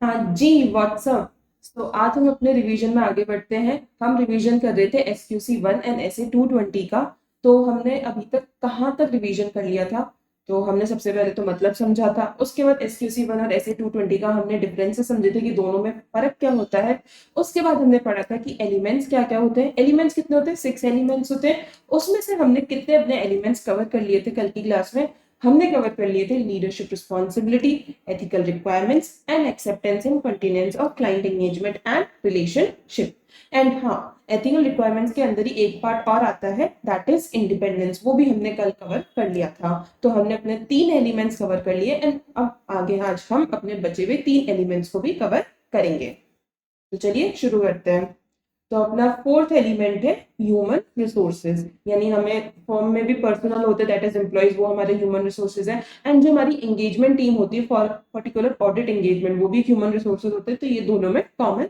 हाँ जी, व्हाट्सअप। तो आज हम अपने रिवीजन में आगे बढ़ते हैं। हम रिवीजन कर रहे थे SQC 1 एंड SA 220 का। तो हमने अभी तक कहाँ तक रिवीजन कर लिया था? तो हमने सबसे पहले तो मतलब समझा था, उसके बाद SQC 1 और SA 220 का हमने डिफरेंसेस समझे थे कि दोनों में फर्क क्या होता है। उसके बाद हमने पढ़ा था कि एलिमेंट्स क्या क्या होते हैं। एलिमेंट्स कितने होते हैं? 6 एलिमेंट्स होते हैं। उसमें से हमने कितने अपने एलिमेंट्स कवर कर लिए थे कल की क्लास में? हमने कवर कर लिए थे leadership responsibility, ethical requirements and acceptance and continuance of client engagement and relationship. And हाँ, एथिकल रिक्वायरमेंट्स के अंदर ही एक पार्ट और आता है, दैट इज इंडिपेंडेंस। वो भी हमने कल कवर कर लिया था। तो हमने अपने 3 एलिमेंट्स कवर कर लिए एंड अब आगे आज हम अपने बचे हुए 3 एलिमेंट्स को भी कवर करेंगे। तो चलिए शुरू करते हैं। तो अपना फोर्थ एलिमेंट है ह्यूमन रिसोर्सेज, यानी हमें फॉर्म में भी पर्सनल होते हैं, दैट इज एम्प्लॉइज, वो हमारे ह्यूमन रिसोर्सेज है। एंड जो हमारी एंगेजमेंट टीम होती है फॉर पर्टिकुलर ऑडिट एंगेजमेंट, वो भी ह्यूमन रिसोर्सेज होते हैं। तो ये दोनों में common.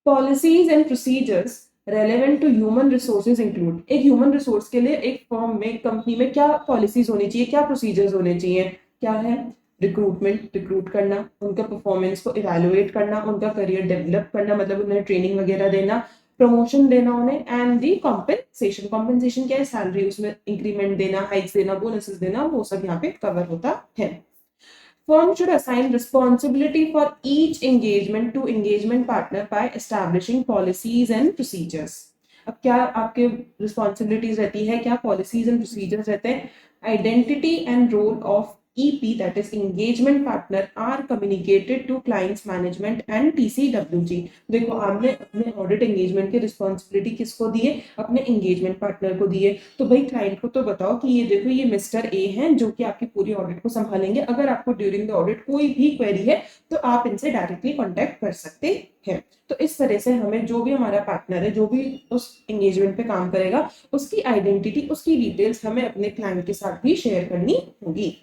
Policies and procedures relevant to human resources include, एक ह्यूमन रिसोर्स के लिए एक फर्म में, कंपनी में क्या पॉलिसीज होनी चाहिए, क्या प्रोसीजर्स होने चाहिए? क्या है? रिक्रूटमेंट, रिक्रूट करना, उनका परफॉर्मेंस को इवेलुएट करना, उनका करियर डेवलप करना, मतलब उन्हें ट्रेनिंग वगैरह देना, प्रमोशन देना उन्हें, एंड दी कॉम्पेंसेशन। कॉम्पेंसेशन क्या है? सैलरी, उसमें इंक्रीमेंट देना, हाइक्स देना, बोनसेस देना, वो सब यहाँ पे कवर होता है। Firm should assign responsibility for each engagement to engagement partner by establishing policies and procedures. अब क्या आपके रिस्पॉन्सिबिलिटीज रहती है, क्या पॉलिसीज एंड प्रोसीजर्स रहते हैं? Identity and role of EP, that is engagement partner, are communicated to clients management and TCWG. देखो, आपने अपने ऑडिट एंगेजमेंट की रिस्पॉन्सिबिलिटी किसको दिए? अपने एंगेजमेंट पार्टनर को दिए। तो भाई क्लाइंट को तो बताओ कि ये देखो, ये मिस्टर ए हैं जो कि आपकी पूरी ऑडिट को संभालेंगे। अगर आपको ड्यूरिंग द ऑडिट कोई भी क्वेरी है तो आप इनसे डायरेक्टली कॉन्टेक्ट कर सकते हैं। तो इस तरह से हमें जो भी हमारा पार्टनर है, जो भी उस एंगेजमेंट पे काम करेगा, उसकी आइडेंटिटी, उसकी डिटेल्स हमें अपने क्लाइंट के साथ भी शेयर करनी होगी।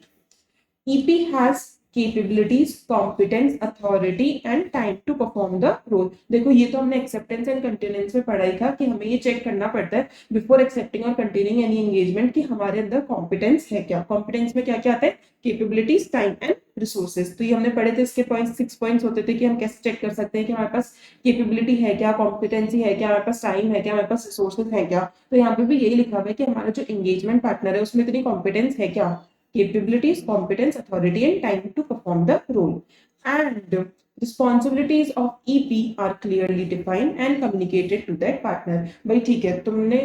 EP has capabilities, competence, authority and time to perform the role. देखो, ये तो हमने acceptance and continuance में पढ़ा ही था कि हमें ये चेक करना पड़ता है बिफोर एक्सेप्टिंग और कंटिन्यूइंग एनी एंगेजमेंट कि हमारे अंदर कॉम्पिटेंस है क्या। कॉम्पिटेंस में क्या क्या आता है? Capabilities, time and resources. तो ये हमने पढ़े थे, इसके पॉइंट्स 6 पॉइंट्स होते थे कि हम कैसे चेक कर सकते हैं कि हमारे पास कैपेबिलिटी है क्या, कॉम्पिटेंसी है क्या, हमारे पास टाइम है क्या, हमारे पास रिसोर्सेज है क्या। तो यहाँ पे भी यही लिखा हुआ है कि हमारा जो एंगेजमेंट पार्टनर है उसमें इतनी कॉम्पिटेंस है क्या, capabilities, competence, authority and time to perform the role. And responsibilities of EP are clearly defined and communicated to that partner. भाई ठीक है, तुमने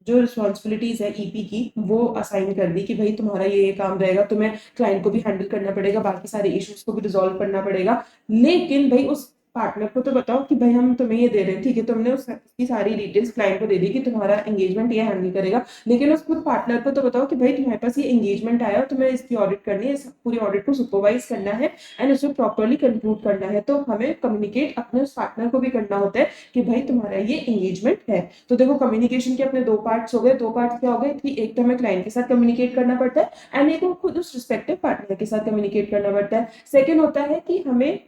जो रिस्पॉन्सिबिलिटीज है EP की वो असाइन कर दी कि भाई तुम्हारा ये काम रहेगा, तुम्हें क्लाइंट को भी हैंडल करना पड़ेगा, बाकी सारे इश्यूज को भी रिजॉल्व करना पड़ेगा। लेकिन भाई उस पार्टनर को तो बताओ कि भाई हम तुम्हें ये दे रहे हैं, ठीक है, तुमने उसकी सारी डिटेल्स क्लाइंट को दे दी कि तुम्हारा एंगेजमेंट ये हैंडल करेगा। लेकिन उस खुद पार्टनर को तो बताओ कि भाई तुम्हारे पास ये एंगेजमेंट आया और तुम्हें इसकी ऑडिट करनी है, इस पूरी ऑडिट को सुपरवाइज करना है एंड उसे प्रॉपरली कंक्लूड करना है। तो हमें कम्युनिकेट अपने उस पार्टनर को भी करना होता है कि भाई तुम्हारा ये एंगेजमेंट है। तो देखो, कम्युनिकेशन के अपने दो पार्ट्स हो गए। दो पार्ट्स क्या हो गए कि एक तो हमें क्लाइंट के साथ कम्युनिकेट करना पड़ता है एंड एक को खुद उस रिस्पेक्टिव पार्टनर के साथ कम्युनिकेट करना पड़ता है। सेकेंड होता है कि हमें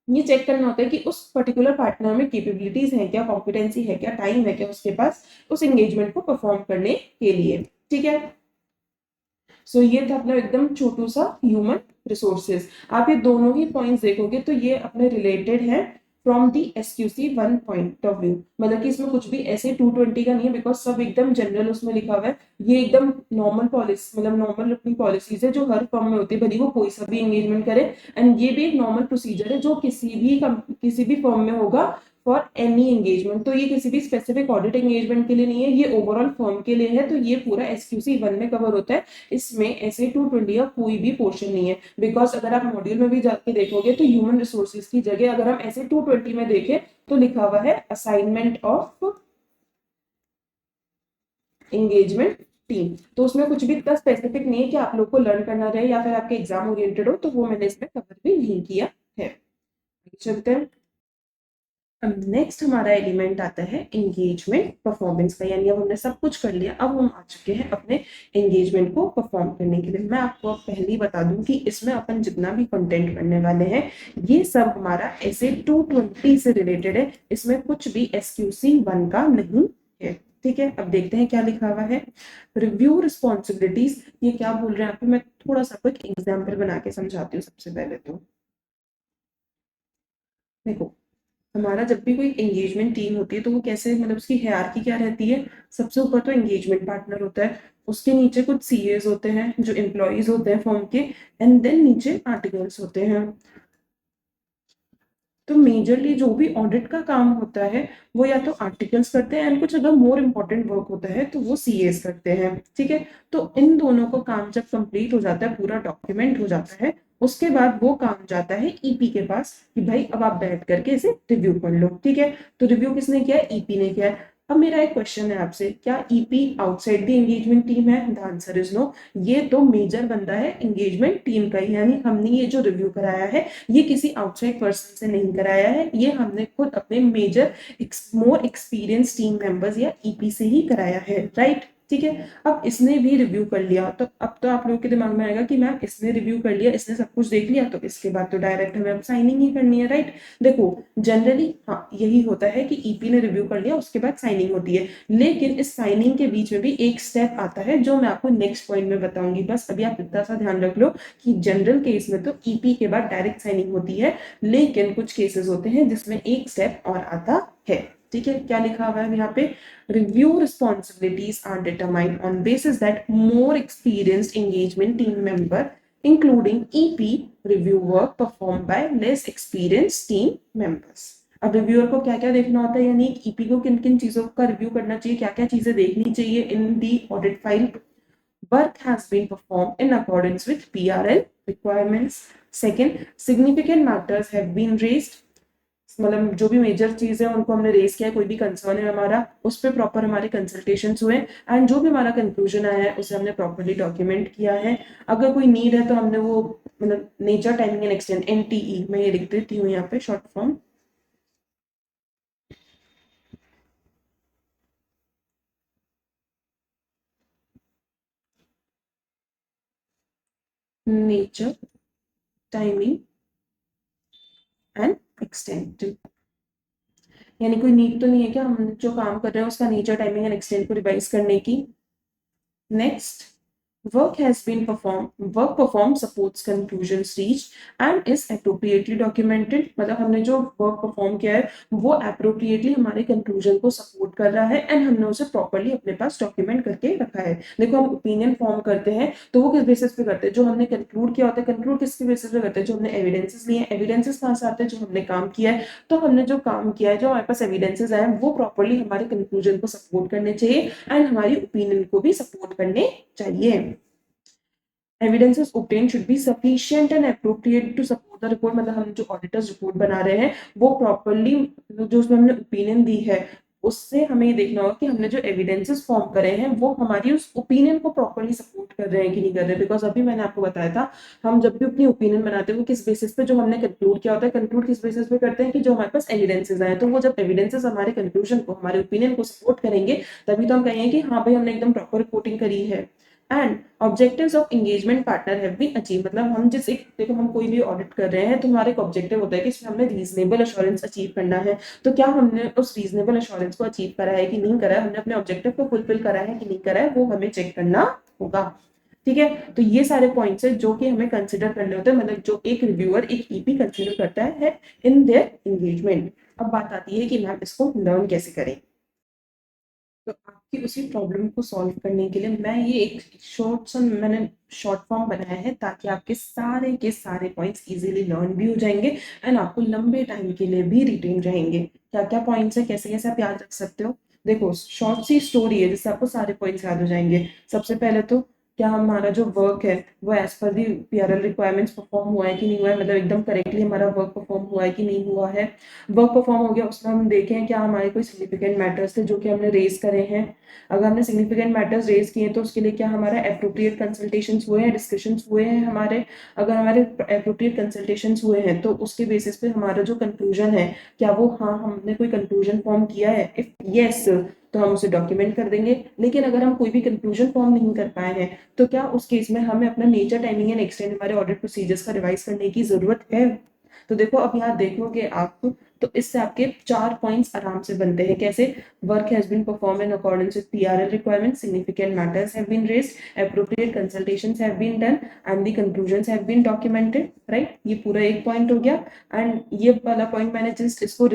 ये चेक करना होता है कि उस पर्टिकुलर पार्टनर में कैपेबिलिटीज है क्या, कॉम्पिटेंसी है क्या, टाइम है क्या उसके पास उस एंगेजमेंट को परफॉर्म करने के लिए। ठीक है, सो ये था अपना एकदम छोटू सा ह्यूमन रिसोर्सेज। आप ये दोनों ही पॉइंट्स देखोगे तो ये अपने रिलेटेड है from the SQC 1 point of view. मतलब कि इसमें कुछ भी ऐसे 220 का नहीं है, बिकॉज सब एकदम जनरल उसमें लिखा हुआ है। ये एकदम नॉर्मल पॉलिसी, मतलब नॉर्मल अपनी पॉलिसीज है जो हर फर्म में होती है, भले वो कोई सा भी एंगेजमेंट करे। एंड ये भी एक नॉर्मल प्रोसीजर है जो किसी भी फर्म में होगा फॉर एनी एंगेजमेंट। तो ये किसी भी स्पेसिफिक ऑडिट एंगेजमेंट के लिए नहीं है, ये ओवरऑल फर्म के लिए है। तो ये पूरा SQC 1 में कवर होता है, इसमें SA 220 का कोई भी पोर्शन नहीं है। बिकॉज अगर आप मॉड्यूल में भी जाके देखोगे तो ह्यूमन रिसोर्सेज की जगह अगर हम SA 220 में देखें तो लिखा हुआ है असाइनमेंट ऑफ एंगेजमेंट टीम। तो उसमें कुछ भी इतना स्पेसिफिक नहीं है कि आप लोग को लर्न करना रहे या फिर आपके एग्जाम ओरिएंटेड हो, तो वो मैंने इसमें कवर भी नहीं किया है। चलते हैं। अब नेक्स्ट हमारा एलिमेंट आता है एंगेजमेंट परफॉर्मेंस का, यानी अब हमने सब कुछ कर लिया, अब हम आ चुके हैं अपने एंगेजमेंट को परफॉर्म करने के लिए। मैं आपको अब पहले ही बता दूं कि इसमें अपन जितना भी कंटेंट करने वाले हैं ये सब हमारा SA 220 से रिलेटेड है, इसमें कुछ भी SQC 1 का नहीं है। ठीक है, अब देखते हैं क्या लिखा हुआ है। रिव्यू रिस्पॉन्सिबिलिटीज, ये क्या बोल रहे हैं आपको, मैं थोड़ा सा एक एग्जाम्पल बना के समझाती हूँ सबसे पहले। तो देखो, हमारा जब भी कोई एंगेजमेंट टीम होती है तो वो कैसे, मतलब उसकी हायरार्की क्या रहती है। सबसे ऊपर तो एंगेजमेंट पार्टनर होता है, उसके नीचे कुछ सीएस होते हैं जो एम्प्लॉयज होते हैं फर्म के, एंड देन नीचे आर्टिकल्स होते हैं। तो मेजरली जो भी ऑडिट का काम होता है वो या तो आर्टिकल्स करते हैं, एंड कुछ अगर मोर इम्पोर्टेंट वर्क होता है तो वो सीएस करते हैं। ठीक है, तो इन दोनों को काम जब कंप्लीट हो जाता है, पूरा डॉक्यूमेंट हो जाता है, उसके बाद वो काम जाता है ईपी के पास कि भाई अब आप बैठ करके इसे रिव्यू कर लो। ठीक है, तो रिव्यू किसने किया है, ईपी ने किया है। अब मेरा एक क्वेश्चन है आपसे, क्या EP outside the engagement team है? The answer is no. ये तो मेजर बंदा है एंगेजमेंट टीम का ही, यानी हमने ये जो रिव्यू कराया है ये किसी आउटसाइड पर्सन से नहीं कराया है, ये हमने खुद अपने major more experience team members या ईपी से ही कराया है, राइट। ठीक है, अब इसने भी रिव्यू कर लिया, तो अब तो आप लोगों के दिमाग में आएगा कि मैम इसने रिव्यू कर लिया, इसने सब कुछ देख लिया, तो इसके बाद तो डायरेक्ट हमें अब साइनिंग ही करनी है, राइट। देखो, जनरली हाँ यही होता है कि ईपी ने रिव्यू कर लिया, उसके बाद साइनिंग होती है, लेकिन इस साइनिंग के बीच में भी एक स्टेप आता है जो मैं आपको नेक्स्ट पॉइंट में बताऊंगी। बस अभी आप इतना सा ध्यान रख लो कि जनरल केस में तो ईपी के बाद डायरेक्ट साइनिंग होती है, लेकिन कुछ केसेस होते हैं जिसमें एक स्टेप और आता है। ठीक है, क्या लिखा हुआ है यहाँ पे, review responsibilities are determined on basis that more experienced engagement team member including EP review work perform by less experienced team members. अब रिव्यूअर को क्या क्या देखना होता है, यानी ईपी को किन किन चीजों का रिव्यू करना चाहिए, क्या क्या चीजें देखनी चाहिए in the audit file. Work has been performed in accordance with PRL requirements. Second, significant matters have been raised. मतलब जो भी मेजर चीज है उनको हमने रेस किया है, कोई भी कंसर्न है हमारा उस पर प्रॉपर हमारे कंसल्टेशन हुए, एंड जो भी हमारा कंक्लूजन आया है उसे हमने प्रॉपरली डॉक्यूमेंट किया है। अगर कोई नीड है तो हमने वो, मतलब नेचर टाइमिंग एंड एक्सटेंड, एनटीई मैं ये लिख देती हूँ यहाँ पे short form, nature timing and extend. यानी कोई नीड तो नहीं है क्या हम जो काम कर रहे हैं उसका नेचर टाइमिंग एंड एक्सटेंड को रिवाइज करने की। Next, work has been performed, work performed supports conclusions reached and is appropriately documented। मतलब हमने जो वर्क परफॉर्म किया है वो appropriately हमारे कंक्लूजन को सपोर्ट कर रहा है, एंड हमने उसे प्रॉपरली अपने पास डॉक्यूमेंट करके रखा है। देखो, हम ओपिनियन फॉर्म करते हैं तो वो किस बेसिस पे करते हैं, जो हमने कंक्लूड किया होता है, कंक्लूड किसके बेसिस पे करते हैं, जो हमने एविडेंसेस लिए हैं। एविडेंसेस कहाँ से आते हैं, जो हमने काम किया है। तो हमने जो काम किया है, जो हमारे पास एविडेंसेस आए हैं वो प्रॉपरली हमारे कंक्लूजन को सपोर्ट करने चाहिए, एंड हमारी ओपिनियन को भी सपोर्ट करने चाहिए। Evidences obtained should be sufficient and appropriate to support the report। मतलब हम जो ऑडिटर्स रिपोर्ट बना रहे हैं वो प्रॉपरली, जो उसमें हमने ओपिनियन दी है उससे हमें ये देखना होगा कि हमने जो एविडेंसेस फॉर्म करे हैं वो हमारी उस ओपिनियन को प्रॉपरली सपोर्ट कर रहे हैं कि नहीं कर रहे। बिकॉज अभी मैंने आपको बताया था, हम जब भी अपनी ओपिनियन बनाते हैं वो किस बेसिस पे, जो हमने कंक्लूड किया होता है, कंक्लूड किस बेसिस पे करते हैं कि जो हमारे पास एविडेंसेस आए, तो वो जब एविडेंसेस हमारे कंक्लूजन को, हमारे ओपिनियन को सपोर्ट करेंगे तभी तो हम कहेंगे कि हाँ भाई हमने एकदम प्रॉपर रिपोर्टिंग करी है। And objectives of engagement partner have been achieve. मतलब हम जिस एक, देखो हम कोई भी ऑडिट कर रहे हैं तो हमारा एक ऑब्जेक्टिव होता है कि इसमें हमने रीजनेबल अश्योरेंस अचीव करना है। तो क्या हमने उस रीजनेबल अश्योरेंस को अचीव करा है कि नहीं करा है, हमने अपने ऑब्जेक्टिव को फुलफिल करा है कि नहीं करा है, वो हमें चेक करना होगा। ठीक है, तो ये सारे पॉइंट्स है जो कि हमें कंसिडर करने होते हैं, मतलब जो एक रिव्यूअर, एक ईपी कंसिडर करता है इन देयर एंगेजमेंट। अब बात आती है कि मैम इसको लर्न कैसे करें। तो आपकी उसी प्रॉब्लम को सॉल्व करने के लिए मैं ये एक मैंने शॉर्ट फॉर्म बनाया है ताकि आपके सारे के सारे पॉइंट्स इजीली लर्न भी हो जाएंगे, एंड आपको लंबे टाइम के लिए भी रिटेन रहेंगे। क्या क्या पॉइंट्स है, कैसे कैसे आप याद रख सकते हो। देखो, शॉर्ट सी स्टोरी है जिससे आपको सारे पॉइंट्स याद हो जाएंगे। सबसे पहले तो क्या हमारा जो वर्क है वो एज पर दी पीआरएल रिक्वायरमेंट्स परफॉर्म हुआ है कि नहीं हुआ है, मतलब एकदम करेक्टली हमारा वर्क परफॉर्म हुआ है कि नहीं हुआ है। वर्क परफॉर्म हो गया, उसमें हम देखें क्या हमारे कोई सिग्निफिकेंट मैटर्स थे जो कि हमने रेज करे हैं। अगर हमने सिग्निफिकेंट मैटर्स रेज किए तो उसके लिए क्या हमारा एप्रोप्रिएट कंसल्टेशंस हुए हैं, डिस्कशंस हुए हैं हमारे। अगर हमारे एप्रोप्रिएट कंसल्टेशंस हुए हैं तो उसके बेसिस पे हमारा जो कंक्लूजन है, क्या वो, हाँ हमने कोई कंक्लूजन फॉर्म किया है, इफ यस तो हम उसे डॉक्यूमेंट कर देंगे। लेकिन अगर हम कोई भी कंक्लूजन फॉर्म नहीं कर पाए हैं तो क्या उस केस में हमें अपना नेचर टाइमिंग एंड एक्सटेंड, हमारे ऑडिट प्रोसीजर्स का रिवाइज करने की जरूरत है। तो देखो अब यहाँ देखोगे आप, तो इससे आपके 4 पॉइंट्स आराम से बनते हैं। कैसे? Work has been perform in accordance with PRL requirement, significant matters have been raised, appropriate consultations have been done and the conclusions have been documented, right? ये पूरा एक पॉइंट हो गया। एंड ये वाला पॉइंट मैंने जस्ट इसको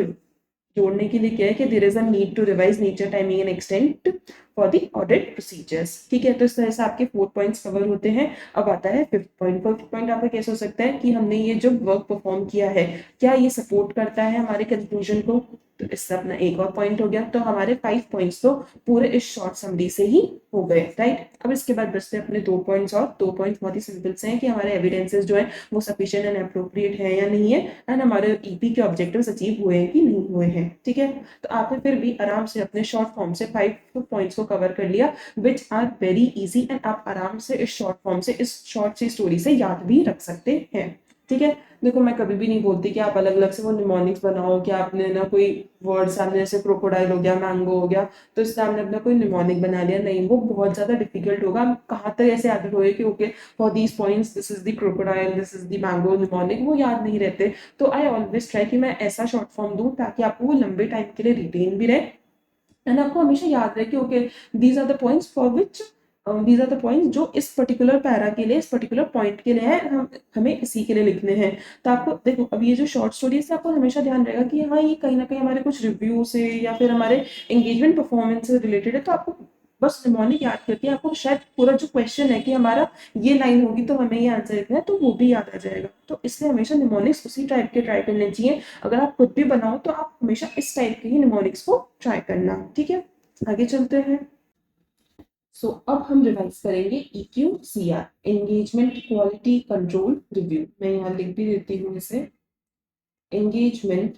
जोड़ने के लिए क्या है कि there is a need to revise nature, timing and extent for the audit procedures. ठीक है, तो इस तरह से आपके 4 पॉइंट्स कवर होते हैं। अब आता है 5th पॉइंट। 5th पॉइंट आपका कैसे हो सकता है कि हमने ये जो वर्क परफॉर्म किया है, क्या ये सपोर्ट करता है हमारे कंक्लूजन को? तो इससे अपना एक और पॉइंट हो गया। तो हमारे 5 पॉइंट्स तो पूरे इस शॉर्ट समरी से ही हो गए, राइट? अब इसके बाद बचते हैं अपने 2 पॉइंट्स, और 2 पॉइंट्स बहुत ही सिंपल से हैं कि हमारे एविडेंसेस जो है वो सफिशिएंट एंड अप्रोप्रिएट है या नहीं है, एंड हमारे ईपी के ऑब्जेक्टिव्स अचीव हुए हैं कि नहीं हुए हैं। ठीक है, तो आपने फिर भी आराम से अपने शॉर्ट फॉर्म से 5 पॉइंट्स को कवर कर लिया, which are very easy, and आप आराम से इस शॉर्ट फॉर्म से, इस शॉर्ट सी स्टोरी से याद भी रख सकते हैं। ठीक है, देखो मैं कभी भी नहीं बोलती कि आप अलग अलग से वो निमोनिक्स बनाओ, कि आपने ना कोई वर्ड सामने जैसे क्रोकोडाइल हो गया, मैंगो हो गया, तो इससे आपने अपना कोई निमोनिक बना लिया। नहीं, वो बहुत ज्यादा डिफिकल्ट होगा। कहाँ तक ऐसे याद रखोगे कि okay for these points this is the crocodile, this is the mango, mnemonic, वो याद नहीं रहते। तो आई ऑलवेज ट्राई कि मैं ऐसा शॉर्ट फॉर्म दूं ताकि आपको वो लंबे टाइम के लिए रिटेन भी रहे, एंड आपको हमेशा याद रहे कि okay these are the points for which, these are the points जो इस पर्टिकुलर पैरा के लिए, इस पर्टिकुलर पॉइंट के लिए है, हमें इसी के लिए लिखने हैं। तो आपको देखो अब ये जो शॉर्ट स्टोरी है आपको हमेशा ध्यान रहेगा कि हाँ ये कहीं ना कहीं हमारे कुछ रिव्यू से या फिर हमारे एंगेजमेंट परफॉर्मेंस से रिलेटेड है। तो आपको बस निमोनिक याद करके आपको शायद पूरा जो क्वेश्चन है कि हमारा ये लाइन होगी तो हमें ये आंसर लिखना है, तो वो भी याद आ जाएगा। तो इसलिए हमेशा निमोनिक्स उसी टाइप के ट्राई करने चाहिए। अगर आप खुद भी बनाओ तो आप हमेशा इस टाइप के ही निमोनिक्स को ट्राई करना। ठीक है, आगे चलते हैं। सो अब हम रिवाइज करेंगे EQCR, engagement quality control review. मैं यहाँ लिख भी देती हूँ इसे, एंगेजमेंट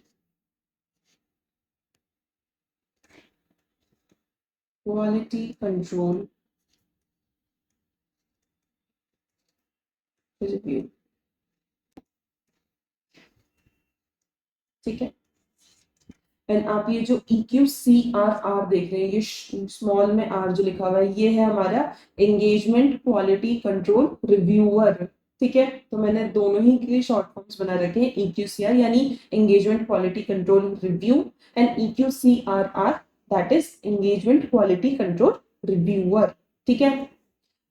क्वालिटी कंट्रोल रिव्यू। ठीक है, एंड आप ये जो EQCRR देख रहे हैं, ये स्मॉल में R जो लिखा हुआ है, ये है हमारा एंगेजमेंट क्वालिटी कंट्रोल रिव्यूअर। ठीक है, तो मैंने दोनों ही के शॉर्ट फॉर्म्स बना रखे हैं, EQCR यानी engagement quality control review, and EQCRR that is engagement quality control reviewer. ठीक है,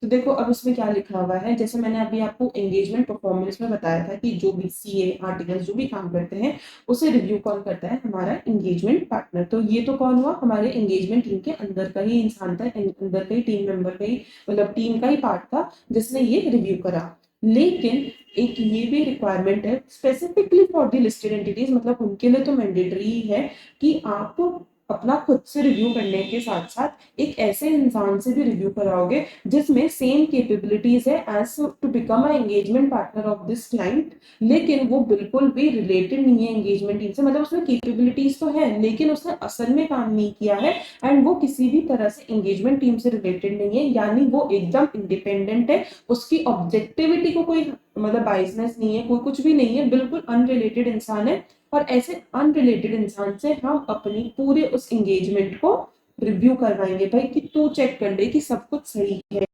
तो देखो अब इसमें क्या लिखा हुआ है, जैसे मैंने अभी आपको एंगेजमेंट परफॉर्मेंस में बताया था कि जो भी सीए आर्टिकल्स जो भी काम करते हैं उसे रिव्यू कौन करता है? हमारा एंगेजमेंट पार्टनर। तो ये तो कौन हुआ? हमारे एंगेजमेंट टीम के अंदर का ही इंसान था, अंदर का ही टीम मेंबर का ही, मतलब टीम का ही पार्ट था जिसने ये रिव्यू करा। लेकिन एक ये भी रिक्वायरमेंट है specifically for the listed entities, मतलब उनके लिए तो मैंडेटरी है कि आप अपना खुद से रिव्यू करने के साथ साथ एक ऐसे इंसान से भी रिव्यू कराओगे जिसमें सेम कैपेबिलिटीज है as to become a engagement partner of this client, लेकिन वो बिल्कुल भी रिलेटेड नहीं है एंगेजमेंट टीम से। मतलब उसमें कैपेबिलिटीज तो है लेकिन उसने असल में काम नहीं किया है, एंड वो किसी भी तरह से एंगेजमेंट टीम से रिलेटेड नहीं है, यानी वो एकदम इंडिपेंडेंट है। उसकी ऑब्जेक्टिविटी को कोई मतलब बाइसनेस नहीं है, कोई कुछ भी नहीं है, बिल्कुल अनरिलेटेड इंसान है। और ऐसे अनरिलेटेड इंसान से हम अपनी पूरे उस एंगेजमेंट को रिव्यू करवाएंगे भाई, कि तू चेक कर ले कि सब कुछ सही है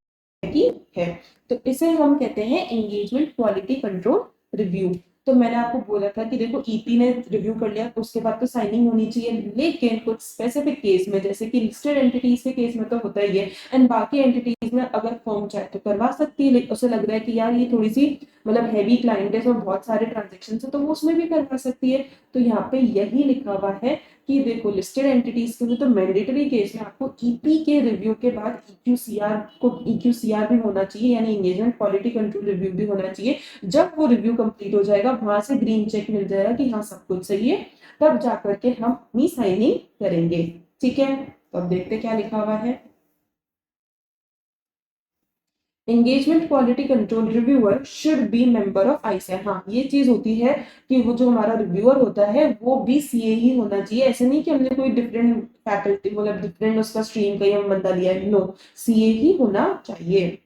कि है। तो इसे हम कहते हैं एंगेजमेंट क्वालिटी कंट्रोल रिव्यू। तो मैंने आपको बोला था कि देखो ईपी ने रिव्यू कर लिया तो उसके बाद तो साइनिंग होनी चाहिए, लेकिन कुछ स्पेसिफिक केस में जैसे कि लिस्टेड एंटिटीज के केस में तो होता ही है, एंड बाकी एंटिटीज में अगर फर्म चाहे तो करवा सकती है, उसे लग रहा है कि यार ये थोड़ी सी मतलब हैवी क्लाइंट है और बहुत सारे ट्रांजेक्शन है तो वो उसमें भी करवा सकती है। तो यहाँ पे यही लिखा हुआ है कि देखो लिस्टेड एंटिटीज के लिए तो मैंडेटरी केस में आपको ईपी के रिव्यू के बाद EQCR भी होना चाहिए, यानी एंगेजमेंट क्वालिटी कंट्रोल रिव्यू भी होना चाहिए। जब वो रिव्यू कंप्लीट हो जाएगा वहां से ग्रीन चेक मिल जाएगा कि हाँ सब कुछ सही है, तब जाकर के हम अपनी साइनिंग करेंगे। ठीक है, तो अब देखते क्या लिखा हुआ है। Engagement quality control reviewer should be member of ICR. हाँ ये चीज होती है कि वो जो हमारा रिव्यूअर होता है वो भी सीए ही होना चाहिए। ऐसे नहीं कि हमने कोई डिफरेंट फैकल्टी मतलब डिफरेंट उसका स्ट्रीम का ही हम बंदा लिया है, नो, सीए ही होना चाहिए।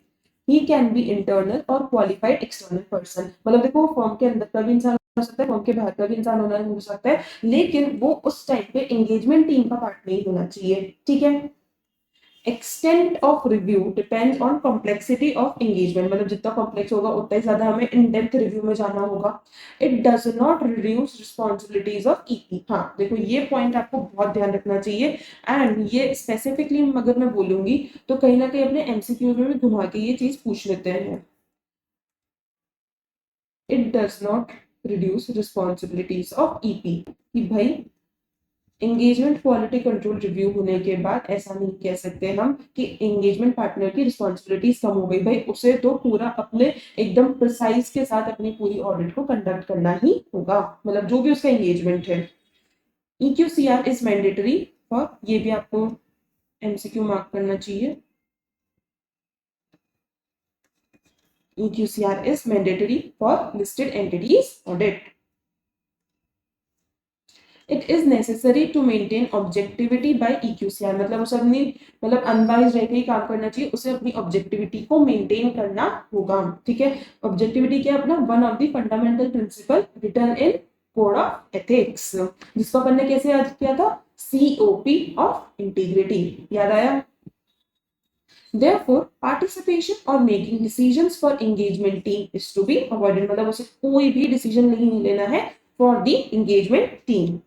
ही कैन बी इंटरनल और क्वालिफाइड एक्सटर्नल पर्सन, मतलब देखो फॉर्म के अंदर का भी इंसान हो सकता है, फॉर्म के बाहर का भी इंसान होना हो सकता है, लेकिन वो उस टाइप पे एंगेजमेंट टीम का पार्ट नहीं होना चाहिए। ठीक है, extent of review depends on complexity of engagement, मतलब जितना कॉम्प्लेक्स होगा उतना ही ज्यादा हमें इन डेप्थ रिव्यू में जाना होगा। It does not reduce responsibilities of EP. हाँ देखो ये पॉइंट आपको बहुत ध्यान रखना चाहिए, एंड ये स्पेसिफिकली अगर मैं बोलूंगी तो कहीं ना कहीं अपने एमसीक्यू में भी घुमा के ये चीज पूछ लेते हैं। It does not reduce responsibilities of EP, कि भाई एंगेजमेंट क्वालिटी कंट्रोल रिव्यू होने के बाद ऐसा नहीं कह सकते हम कि एंगेजमेंट पार्टनर की रिस्पॉन्सिबिलिटीज कम हो गई। भाई उसे तो पूरा अपने एकदम प्रिसाइज के साथ अपनी पूरी ऑडिट को कंडक्ट करना ही होगा, मतलब जो भी उसका एंगेजमेंट है। EQCR इज मैंडेटरी फॉर, ये भी आपको एमसीक्यू मार्क करना चाहिए। EQCR is mandatory for listed entities audit. It is necessary to maintain objectivity by EQCR, मतलब उसे अपनी मतलब अनबाइज्ड रहकर ही काम करना चाहिए, उसे अपनी ऑब्जेक्टिविटी को मेंटेन करना होगा। ठीक है, ऑब्जेक्टिविटी क्या अपना one of the fundamental principle return in code of ethics, जिसको अपन ने कैसे याद किया था, COP ऑफ इंटीग्रिटी, याद आया। Therefore, participation or making decisions for engagement team is to be avoided, मतलब उसे कोई भी डिसीजन नहीं लेना है for the engagement team.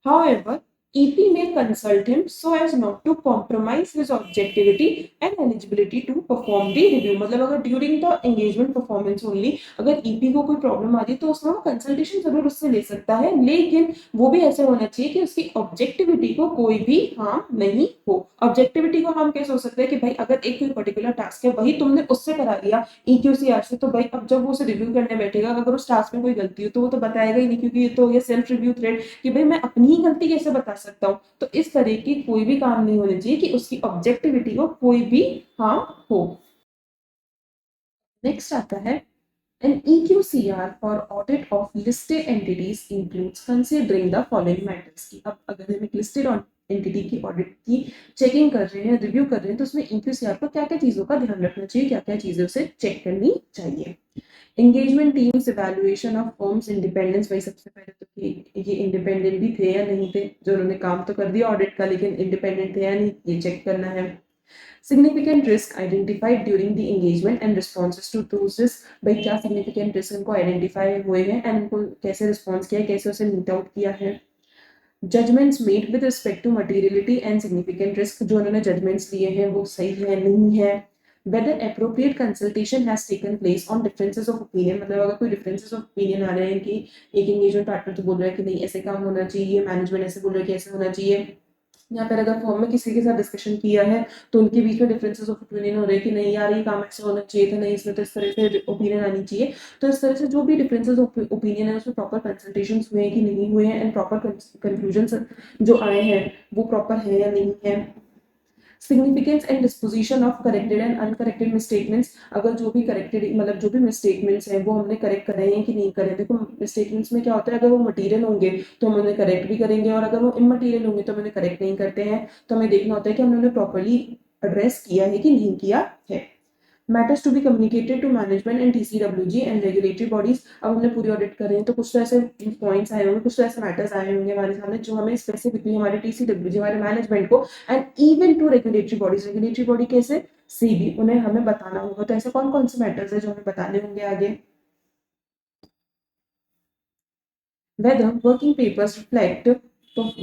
However, EP may consult him so as not to compromise his objectivity and eligibility to perform the review, मतलब अगर during the engagement performance only अगर EP को कोई प्रॉब्लम आ रही तो उसमें वो कंसल्टेशन जरूर उससे ले सकता है, लेकिन वो भी ऐसे होना चाहिए कि उसकी ऑब्जेक्टिविटी को कोई भी हार्म नहीं हो। ऑब्जेक्टिविटी को हम कैसे हो सकते हैं कि भाई अगर एक कोई पर्टिकुलर टास्क है वही तुमने उससे करा लिया EQCR से, तो भाई अब जब वो उसे रिव्यू करने बैठेगा अगर उस टास्क में कोई गलती हो तो वो तो बताएगा ही नहीं, क्योंकि ये तो ये सेल्फ रिव्यू थ्रेड कि भाई मैं अपनी ही गलती कैसे बता सकता हूँ। तो इस तरह की कोई भी काम नहीं होने चाहिए कि उसकी ऑब्जेक्टिविटी को कोई भी हार्म हो। नेक्स्ट आता है an EQCR for audit of listed entities includes considering the following matters, कि अब अगर हम एक listed एंटिटी की ऑडिट की चेकिंग कर रहे हैं, रिव्यू कर रहे हैं, तो उसमें EQCR को क्या क्या चीजों का ध्यान रखना चाहिए, क्या क्या चीजें उसे चेक करनी चाहिए। Engagement teams evaluation of firm's independence, भाई सबसे पहले तो कि ये इंडिपेंडेंट भी थे या नहीं थे, जो उन्होंने काम तो कर दिया ऑडिट का लेकिन इंडिपेंडेंट थे या नहीं ये चेक करना है। Significant risk identified during the engagement and responses to those risks, भाई क्या significant risk उनको identify हुए हैं and उनको कैसे response किया है, कैसे उसे meet out किया है। Judgments made with respect to materiality and significant risk, जो उन्होंने judgments लिए हैं वो सही है नहीं है। Whether appropriate consultation has taken place on differences of opinion, मतलब अगर कोई differences of opinion आ रहे हैं कि एक engagement partner तो बोल रहा है कि नहीं ऐसे काम होना चाहिए, management ऐसे बोल रहा है कि ऐसे होना चाहिए, या फिर अगर फॉर्म में किसी के साथ डिस्कशन किया है तो उनके बीच में डिफरेंसेस ऑफ ओपिनियन हो रहे हैं कि नहीं यार ये काम ऐसे होना चाहिए था, नहीं इसमें तो इस तरह से ओपिनियन आनी चाहिए। तो इस तरह से जो भी डिफरेंसेस ऑफ ओपिनियन है उसमें प्रॉपर कंसल्टेशन हुए हैं कि नहीं हुए हैं, एंड प्रॉपर कंक्लूजन जो आए हैं वो प्रॉपर है या नहीं है। Significance and disposition of corrected and uncorrected misstatements, अगर जो भी करेक्टेड मतलब जो भी मिस्टेटमेंट्स हैं वो हमने करेक्ट करे हैं कि नहीं करे। देखो मिस्टेटमेंट्स में क्या होता है, अगर वो मटेरियल होंगे तो हम उन्हें करेक्ट भी करेंगे, और अगर वो इमटेरियल होंगे तो हम उन्हें करेक्ट नहीं करते हैं। तो हमें देखना होता है कि हमने उन्हें प्रॉपरली एड्रेस किया है कि नहीं किया है। Matters to be communicated to management and TCWG and regulatory bodies, अब हमने पूरी ऑडिट कर रहे हैं तो कुछ तो ऐसे पॉइंट्स आए होंगे, कुछ तो ऐसे मैटर्स आए होंगे हमारे सामने जो हमें स्पेसिफिकली हमारे TCWG हमारे मैनेजमेंट को and even to regulatory bodies, regulatory body कैसे CB, उन्हें हमें बताना होगा। तो ऐसे कौन कौन से मैटर्स है जो हमें बताने होंगे आगे। Whether working papers reflect the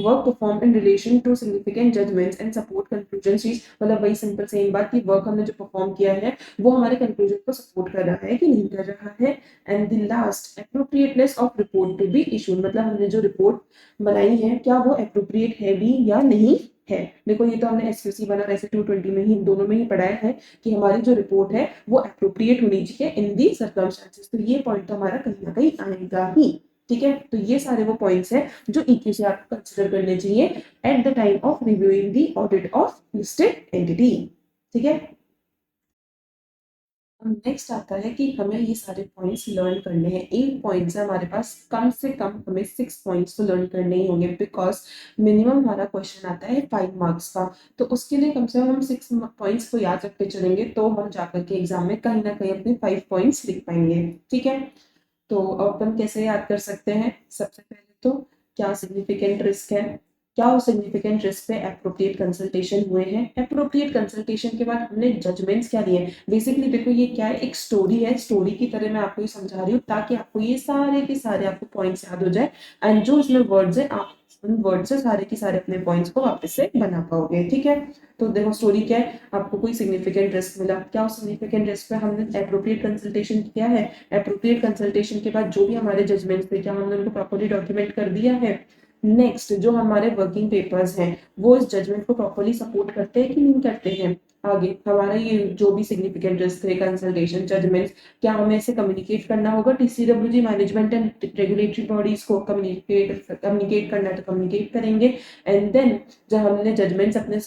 work performed in relation to significant judgments and support conclusions is, मतलब वही सिंपल सेम बात कि वर्क हमने जो परफॉर्म किया है वो हमारे कंक्लूजन को सपोर्ट कर रहा है कि नहीं कर रहा है। And the last appropriateness of report to be issued, मतलब हमने जो रिपोर्ट बनाई है क्या वो एप्रोप्रिएट है भी या नहीं है। देखो ये तो हमने SQC 1 और SE 220 में ही दोनों में ही पढ़ाया है कि हमारी जो रिपोर्ट है वो एप्रोप्रिएट होनी चाहिए इन दी सर्कमस्टेंसेस, तो ये पॉइंट तो हमारा कहीं ना कहीं आएगा ही। ठीक है, तो ये सारे वो पॉइंट्स हैं जो EQCR को कंसिडर करने चाहिए at the time of reviewing the audit of listed entity. ठीक है, नेक्स्ट आता है कि हमें ये सारे पॉइंट्स लर्न करने हैं। 8 पॉइंट्स है हमारे पास, कम से कम हमें 6 पॉइंट्स तो लर्न करने ही होंगे, बिकॉज मिनिमम हमारा क्वेश्चन आता है 5 मार्क्स का। तो उसके लिए कम से कम हम 6 पॉइंट्स को याद रखते चलेंगे तो हम जाकर के एग्जाम में कहीं ना कहीं अपने 5 पॉइंट्स लिख पाएंगे। ठीक है, तो अपन कैसे याद कर सकते हैं, सबसे पहले तो क्या सिग्निफिकेंट रिस्क है, क्या उस सिग्निफिकेंट रिस्क पे एप्रोप्रिएट कंसल्टेशन हुए हैं। एप्रोप्रिएट कंसल्टेशन के बाद हमने जजमेंट्स क्या दिए हैं। बेसिकली देखो ये क्या है, एक स्टोरी है, स्टोरी की तरह मैं आपको ये समझा रही हूँ ताकि आपको ये सारे के सारे आपको पॉइंट्स याद हो जाए, एंड जो इसमें वर्ड्स है आप उन वर्ड से सारे के सारे अपने पॉइंट्स को वापस से बना पाओगे। ठीक है, तो देखो स्टोरी क्या है, आपको कोई सिग्निफिकेंट रिस्क मिला, क्या उस सिग्निफिकेंट रिस्क पे हमने एप्रोप्रिएट कंसल्टेशन किया है। एप्रोप्रिएट कंसल्टेशन के बाद जो भी हमारे जजमेंट्स थे क्या हमने उनको प्रॉपर्ली डॉक्यूमेंट कर दिया है। नेक्स्ट जो हमारे वर्किंग पेपर्स हैं वो इस जजमेंट को प्रॉपर्ली सपोर्ट करते हैं कि नहीं करते हैं। आगे हमारा ये जो भी सिग्निफिकेंट रिस्क है, कंसल्टेशन, जजमेंट्स, क्या हमें इसे कम्युनिकेट करना होगा TCWG management and regulatory bodies को। कम्युनिकेट करना है तो कम्युनिकेट करेंगे। एंड देन जब हमने जजमेंट्स अपने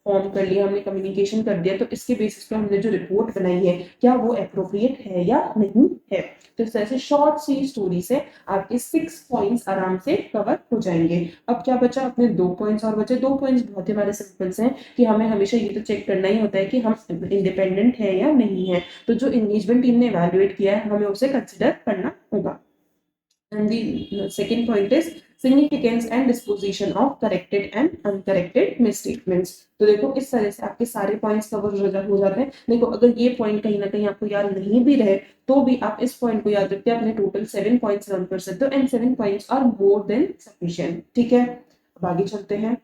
फॉर्म कर लिया, हमने कम्युनिकेशन कर दिया, तो इसके बेसिस पे हमने जो रिपोर्ट बनाई है क्या वो अप्रोप्रिएट है या नहीं है। तो इस तरह से शॉर्ट सी स्टोरी से आपके 6 पॉइंट्स आराम से कवर हो जाएंगे। अब क्या बचा, अपने 2 पॉइंट्स और बचे। 2 पॉइंट्स बहुत ही हमारे सिंपल्स हैं कि हमें हमेशा ये तो चेक करना ही होता है कि हम इंडिपेंडेंट है या नहीं है। तो जो एंगेजमेंट टीम ने इवैल्यूएट किया है हमें उसे कंसिडर करना होगा। And the second point is significance and disposition of corrected and uncorrected misstatements। तो देखो इस तरह से आपके सारे पॉइंट्स कवर हो जाते हैं। देखो अगर ये पॉइंट कहीं ना कहीं आपको याद नहीं भी रहे तो भी आप इस पॉइंट को याद रखते हैं, अपने टोटल 7 पॉइंट्स रन कर सकते हो, and 7 points are more than sufficient. ठीक है, अब आगे चलते हैं।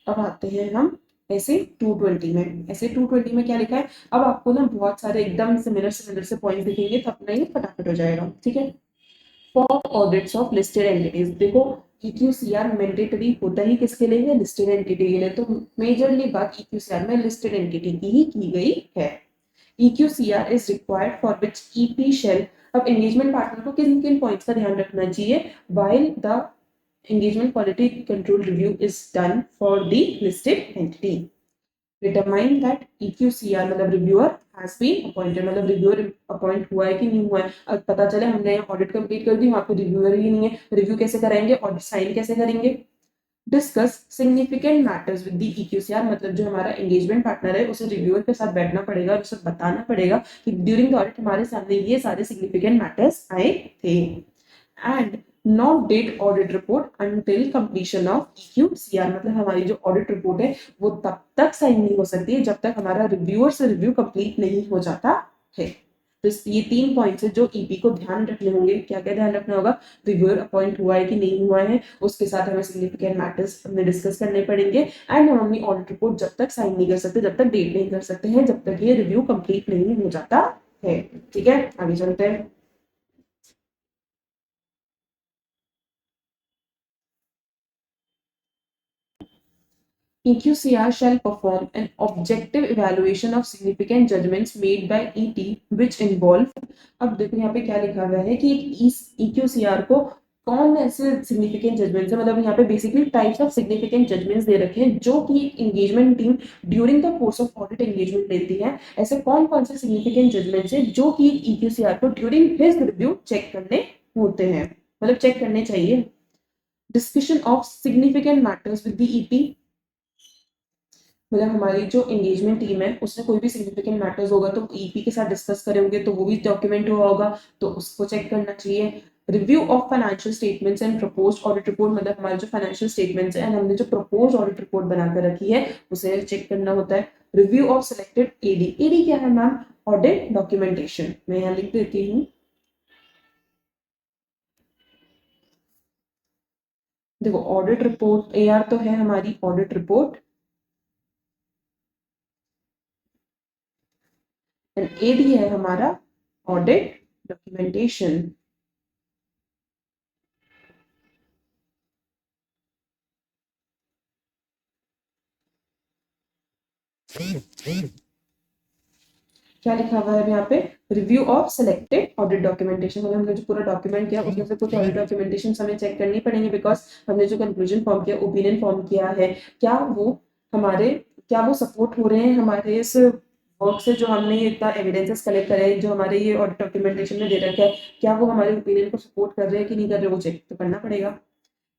अब आते हैं हम ऐसे 220 में। ऐसे 220 में क्या लिखा है, अब आपको ना बहुत सारे एकदम सिमिलर सिमिलर से पॉइंट दिखेंगे तो अपना ये फटाफट हो जाएगा। ठीक है, for audits of listed entities, देखो EQCR मैंडेटरी होता ही किसके लिए है, लिस्टेड एंटिटी के लिए। तो मेजरली बात EQCR में लिस्टेड एंटिटी की ही की गई है। EQCR is required for which EP shall. अब एंगेजमेंट पार्टनर को किन किन पॉइंट्स का ध्यान रखना चाहिए while the engagement quality control review is done for the listed entity। Determine that EQCR मतलब रिव्यूअर has been appointed, मतलब रिव्यूअर अपॉइंट हुआ है कि नहीं हुआ है। अब पता चले हमने ऑडिट कंप्लीट कर दी, वहां पे रिव्यूअर ही नहीं है, रिव्यू कैसे कराएंगे, ऑडिट साइन कैसे करेंगे। Discuss significant matters with the EQCR, मतलब जो हमारा एंगेजमेंट पार्टनर है उसे रिव्यूअर के साथ बैठना पड़ेगा और उसे बताना पड़ेगा कि ड्यूरिंग द ऑडिट हमारे सामने ये सारे सिग्निफिकेंट मैटर्स आए थे। And not date audit report until completion of EQCR, मतलब हमारी जो ऑडिट रिपोर्ट है वो तब तक साइन नहीं हो सकती है जब तक हमारा रिव्यूअर से रिव्यू कंप्लीट नहीं हो जाता है। तो ये 3 पॉइंट्स है जो EP को ध्यान रखने होंगे। क्या क्या ध्यान रखना होगा, रिव्यूअर अपॉइंट हुआ है कि नहीं हुआ है, उसके साथ हमें सिग्निफिकेंट मैटर्स हमें डिस्कस करने पड़ेंगे, एंड हम अपनी ऑडिट रिपोर्ट जब तक साइन नहीं कर सकते, जब तक डेट नहीं कर सकते हैं, जब तक ये रिव्यू कंप्लीट नहीं हो जाता है। ठीक है, आगे चलते हैं। EQCR shall perform an objective evaluation of significant judgments made by ET which involve। अब देखो यहाँ पे क्या लिखा हुआ है कि EQCR को कौन ऐसे सिग्निफिकेंट जजमेंट्स है, मतलब यहाँ पे basically types of significant judgements दे रखे हैं जो कि engagement team during the course of audit engagement लेती है। ऐसे कौन कौन से सिग्निफिकेंट जजमेंट्स है जो कि EQCR को ड्यूरिंग हिज रिव्यू चेक करने होते हैं, मतलब चेक करने चाहिए। Discussion of significant matters with the EP, मतलब हमारी जो एंगेजमेंट टीम है उसमें कोई भी सिग्निफिकेंट मैटर्स होगा तो EP के साथ डिस्कस करेंगे तो वो भी डॉक्यूमेंट हुआ होगा तो उसको चेक करना चाहिए। Review of financial statements and proposed audit report, मतलब हमारे जो फाइनेंशियल स्टेटमेंट्स है एंड हमने जो प्रपोज्ड ऑडिट रिपोर्ट बनाकर रखी है उसे चेक करना होता है। रिव्यू ऑफ सिलेक्टेड AD क्या है मैम, ऑडिट डॉक्यूमेंटेशन। मैं यहाँ लिख देती हूँ, देखो ऑडिट रिपोर्ट AR तो है हमारी ऑडिट रिपोर्ट, एंड AD है हमारा ऑडिट डॉक्यूमेंटेशन। क्या लिखा हुआ है यहाँ पे, review of selected audit documentation, मतलब हमने जो पूरा डॉक्यूमेंट किया उसमें से कुछ ऑडिट डॉक्यूमेंटेशन हमें चेक करनी पड़ेंगे बिकॉज हमने जो कंक्लूजन फॉर्म किया, ओपिनियन फॉर्म किया है, क्या वो हमारे, क्या वो सपोर्ट हो रहे हैं हमारे इस वर्क से, जो हमने ये इतना एविडेंसेस कलेक्ट करे जो हमारे ये ऑडिट डॉक्यूमेंटेशन में दे रखा है, क्या वो हमारे ओपिनियन को सपोर्ट कर रहे हैं कि नहीं कर रहे, वो चेक तो करना पड़ेगा।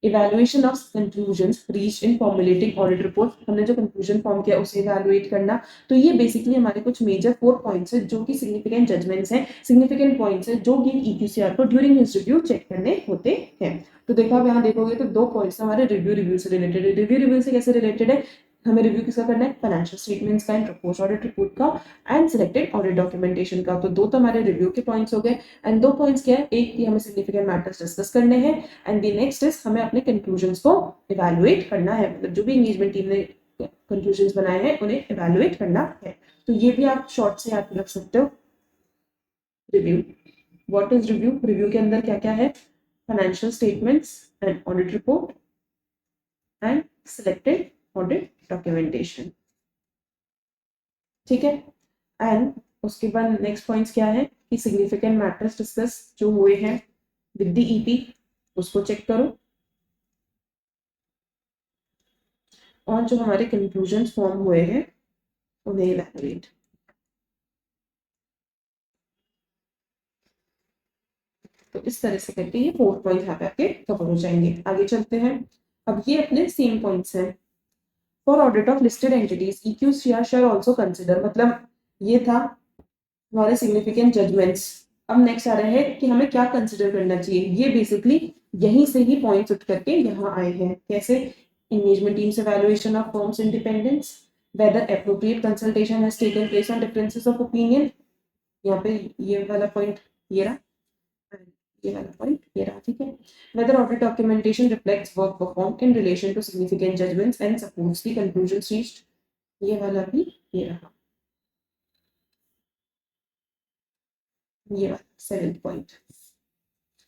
Evaluation of conclusions reached in formulating audit report, हमने जो कंक्लूजन फॉर्म किया उसे इवैल्यूएट करना। तो ये बेसिकली हमारे कुछ मेजर 4 पॉइंट्स हैं जो कि सिग्निफिकेंट जजमेंट्स हैं, सिग्निफिकेंट पॉइंट्स हैं जो कि ईक्यूसीआर को ड्यूरिंग हिज रिव्यू चेक करने होते हैं। तो देखो आप यहाँ देखोगे तो 2 पॉइंट्स हमारे रिव्यू से रिलेटेड है। रिव्यू से कैसे रिलेटेड है, हमें रिव्यू किसका करना है, फाइनेंशियल स्टेटमेंट्स का एंड प्रपोज्ड ऑडिट रिपोर्ट का एंड सिलेक्टेड ऑडिट डॉक्यूमेंटेशन का। तो 2 तो हमारे रिव्यू के पॉइंट्स हो गए एंड 2 पॉइंट्स क्या है, एक कि हमें सिग्निफिकेंट मैटर्स डिस्कस करने हैं एंड द नेक्स्ट इज हमें अपने कंक्लूजन्स को इवैल्यूएट करना है, मतलब जो भी एंगेजमेंट टीम ने कंक्लूजन्स बनाए हैं उन्हें इवैल्यूएट करना है। तो ये भी आप शॉर्ट से याद रख सकते हो। Review, what is review, review के अंदर क्या क्या है, financial statements and audit report and selected audit documentation, ठीक है। एंड उसके बाद नेक्स्ट पॉइंट्स क्या है कि सिग्निफिकेंट मैटर्स डिस्कस जो हुए हैं विद द ईपी उसको चेक करो और जो हमारे कंक्लूजन्स फॉर्म हुए हैं उन्हें इवैल्यूएट। तो इस तरह से करके ये 4 पॉइंट्स यहाँ पे आपके कवर हो जाएंगे। आगे चलते हैं, अब ये अपने सेम पॉइंट्स हैं। For audit of listed entities EQCR shell also consider, मतलब ये था हमारे सिग्निफिकेंट जजमेंट्स। अब नेक्स्ट आ रहा है कि हमें क्या कंसिडर करना चाहिए। ये बेसिकली यहीं से ही पॉइंट्स उठ करके यहाँ आए हैं। कैसे, engagement teams evaluation of firm's independence, whether appropriate consultation has taken place on differences of opinion, यहाँ पे ये वाला पॉइंट ये रहा, ये वाला पॉइंट ये रहा, ठीक है। Whether audit documentation reflects work performed in relation to significant judgements and supports the conclusions reached, ये वाला भी ये रहा, ये वाला 7th पॉइंट।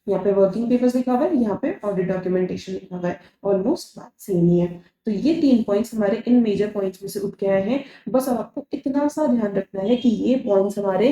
यहाँ पे वर्किंग पेपर्स लिखा हुआ है, यहाँ पे ऑडिट डॉक्यूमेंटेशन लिखा हुआ है, ऑलमोस्ट बात सेम ही है। तो ये 3 पॉइंट्स हमारे इन मेजर पॉइंट्स में से उठ के आए हैं। बस अब आपको इतना सा ध्यान रखना है कि ये पॉइंट्स हमारे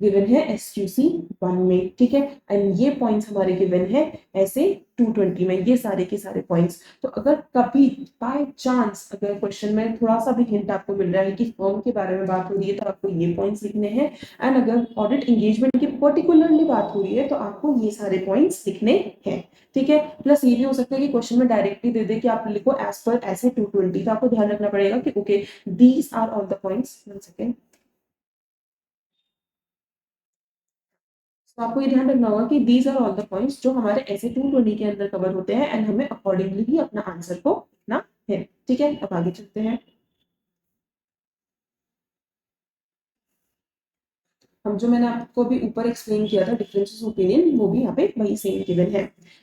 गिवन है SQC 1 में, ठीक है, एंड ये पॉइंट्स हमारे गिवन है ऐसे 220 में, ये सारे के सारे पॉइंट्स। तो अगर कभी बाय चांस अगर क्वेश्चन में थोड़ा सा भी हिंट आपको मिल रहा है कि फर्म के बारे में बात हो रही है तो आपको ये पॉइंट्स लिखने हैं, एंड अगर ऑडिट एंगेजमेंट की पर्टिकुलरली बात हो रही है तो आपको ये सारे पॉइंट्स लिखने हैं, ठीक है। प्लस ये भी हो सकता है कि क्वेश्चन में डायरेक्टली दे दे कि आप लिखो एज पर ऐसे 220, तो आपको ध्यान रखना पड़ेगा कि okay these are all the points. 1 second, तो आपको ये ध्यान रखना होगा कि these are all the points जो हमारे ऐसे 220 के अंदर कवर होते हैं एंड हमें अकॉर्डिंगली ही अपना आंसर को लिखना है, ठीक है। अब आगे चलते हैं, हम जो मैंने आपको भी ऊपर एक्सप्लेन किया था डिफरेंसेस ओपिनियन, वो भी यहाँ पे वही सेम गिवन है।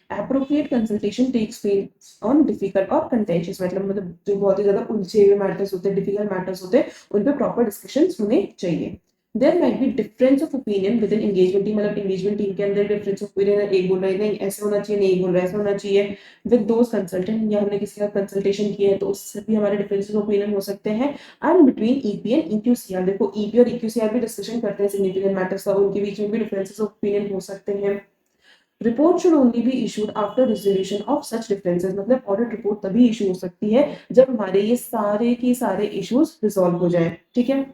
Appropriate consultation takes place on difficult और कंटेंशियस, मतलब जो बहुत ही ज्यादा उलझे हुए मैटर्स होते हैं, डिफिकल्ट मैटर्स होते हैं, उन पे प्रॉपर डिस्कशन होने चाहिए। There might be difference of opinion within engagement team, मतलब एंगेजमेंट टीम के अंदर डिफरेंस ऑफ ओपिनियन है, एक बोल रहा है नहीं ऐसे होना चाहिए, नहीं एक बोल रहा है ऐसा होना चाहिए। विद दोज कंसल्टेंट, या हमने किसी का कंसल्टेशन किया है तो उससे भी हमारे डिफरेंसेस ऑफ ओपिनियन हो सकते हैं। And between EP and EQCR, देखो ईपी और EQCR भी डिस्कशन करते हैं सिग्निफिकेंट मैटर्स का, उनके बीच में भी डिफरेंसेस ऑफ ओपिनियन हो सकते हैं। Report should only be issued after resolution of such differences, मतलब ऑडिट रिपोर्ट तभी इशू हो सकती है जब हमारे ये सारे के सारे इश्यूज रिजॉल्व हो जाए, ठीक है।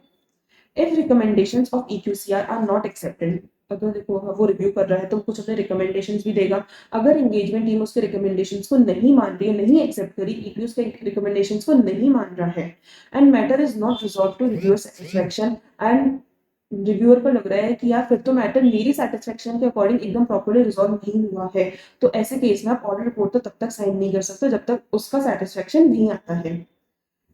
If recommendations of EQCR are not accepted, अगर देखो वो रिव्यू कर रहा है तो कुछ अपने रिकमेंडेशंस भी देगा। अगर एंगेजमेंट टीम उसके रिकमेंडेशंस को नहीं मान रही है, नहीं एक्सेप्ट करी, ईपी उसके रिकमेंडेशंस को नहीं मान रहा है, and matter is not resolve to reviewer satisfaction, and reviewer को लग रहा है कि यार फिर तो मैटर मेरी सेटिस्फेक्शन के अकॉर्डिंग एकदम प्रॉपर्ली रिजॉल्व नहीं हुआ है, तो ऐसे केस में आप ऑडिट रिपोर्ट तो तब तक साइन नहीं कर सकते जब तक उसका सेटिस्फेक्शन नहीं आता है।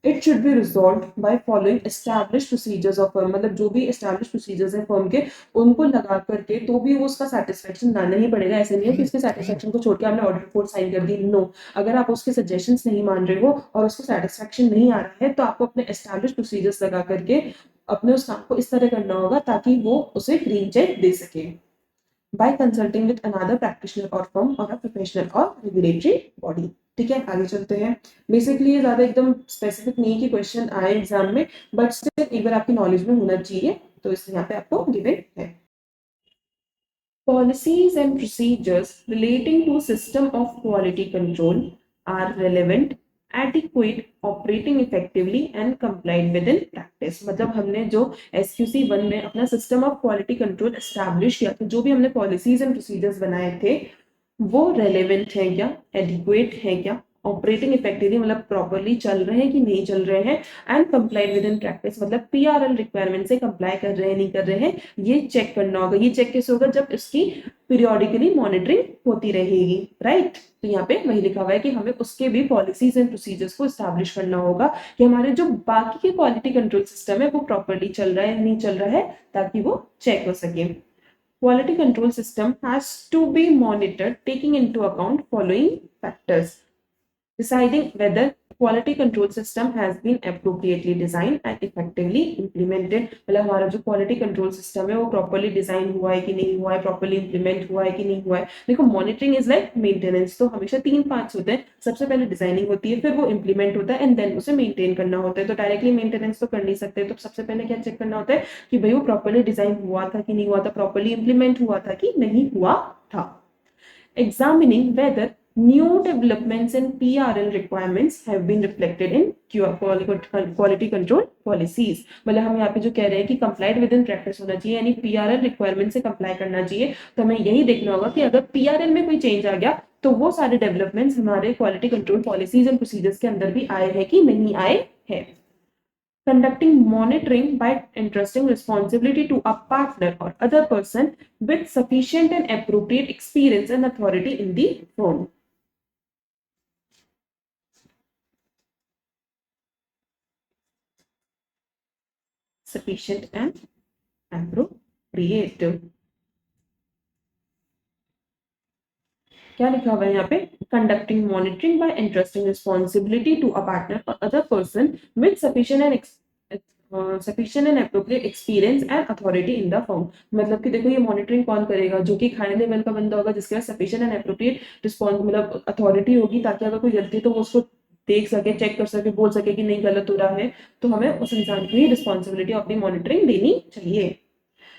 It should be resolve by following established procedures of firm, मतलब जो भी एस्टैब्लिश्ड प्रोसीजर्स है फर्म के उनको लगा करके तो भी वो उसका सेटिस्फेक्शन लाना ही पड़ेगा। ऐसे नहीं है कि उसके सेटिस्फेक्शन को छोड़ के आपने ऑडिट रिपोर्ट साइन कर दी, नो। अगर आप उसके सजेशंस नहीं मान रहे हो और उसको सेटिस्फेक्शन नहीं आ रहा है तो आपको अपने एस्टैब्लिश्ड प्रोसीजर्स लगा करके अपने उस काम को इस तरह करना होगा ताकि वो उसे ग्रीन चेक दे सके। By consulting with another practitioner और फर्म और अ प्रोफेशनल और रेगुलेटरी बॉडी, ठीक है। आगे चलते हैं, बेसिकली ये ज्यादा एकदम स्पेसिफिक नहीं कि क्वेश्चन आए एग्जाम में, बट स्टिल एक बार आपकी नॉलेज में होना चाहिए, तो इसलिए यहाँ पे आपको गिवन है। Policies and procedures relating to system of quality control are relevant, adequate, operating effectively and compliant within practice, मतलब हमने जो SQC 1 में अपना system of quality control establish किया था, जो भी हमने पॉलिसीज एंड प्रोसीजर्स बनाए थे वो रेलेवेंट है क्या, एडिक्वेट है क्या, ऑपरेटिंग इफेक्टिवली मतलब प्रॉपरली चल रहे हैं कि नहीं चल रहे हैं, and complied with in practice मतलब पीआरएल रिक्वायरमेंट से कंप्लाई कर रहे हैं नहीं कर रहे हैं, ये चेक करना होगा। ये चेक कैसे होगा, जब इसकी पीरियोडिकली मॉनिटरिंग होती रहेगी, राइट। तो यहाँ पे वही लिखा हुआ है कि हमें उसके भी पॉलिसीज एंड प्रोसीजर्स को एस्टैब्लिश करना होगा कि हमारे जो बाकी के क्वालिटी कंट्रोल सिस्टम है वो प्रॉपरली चल रहा है नहीं चल रहा है, ताकि वो चेक हो सके। Quality control system has to be monitored taking into account following factors: deciding whether quality control system has been appropriately designed and effectively implemented। मतलब हमारा जो क्वालिटी कंट्रोल सिस्टम है वो प्रॉपरली डिजाइन हुआ है कि नहीं हुआ है, प्रॉपरली इंप्लीमेंट हुआ है कि नहीं हुआ है। देखो मॉनिटरिंग इज लाइक मेंटेनेंस, तो हमेशा 3 पार्ट्स होते हैं। सबसे पहले डिजाइनिंग होती है, फिर वो इंप्लीमेंट होता है एंड देन उसे मेंटेन करना होता है। तो डायरेक्टली मेंटेनेंस तो कर नहीं सकते, तो सबसे पहले क्या चेक करना होता है कि भाई वो प्रॉपरली डिजाइन हुआ था कि नहीं हुआ था, प्रॉपरली इंप्लीमेंट हुआ था कि नहीं हुआ था। Examining whether new developments in PRL requirements have been reflected in quality control policies। मतलब हम यहाँ पे जो कह रहे हैं कि complied within practice होना चाहिए, यानी PRL requirement से comply करना चाहिए। तो हमें यही देखना होगा कि अगर PRL में कोई चेंज आ गया तो वो सारे डेवलपमेंट्स हमारे quality control policies and procedures के अंदर भी आए हैं कि नहीं आए हैं। Conducting monitoring by entrusting responsibility to a partner or other person with sufficient and appropriate experience and authority in the firm। Sufficient and appropriate, क्या लिखा हुआ है यहाँ पे, conducting monitoring by entrusting responsibility to a partner और other person with sufficient and appropriate experience and authority in the firm. मतलब कि देखो ये मॉनिटरिंग कौन करेगा, जो कि हाई लेवल का बंदा होगा जिसके पास सफिशिएंट एंड एप्रोप्रिएट रिस्पॉन्स मतलब अथॉरिटी होगी, ताकि अगर कोई गलती तो वो उसको देख सके, चेक कर सके, बोल सके कि नहीं गलत हो रहा है। तो हमें उस इंसान की रिस्पॉन्सिबिलिटी ऑफ द मॉनिटरिंग देनी चाहिए।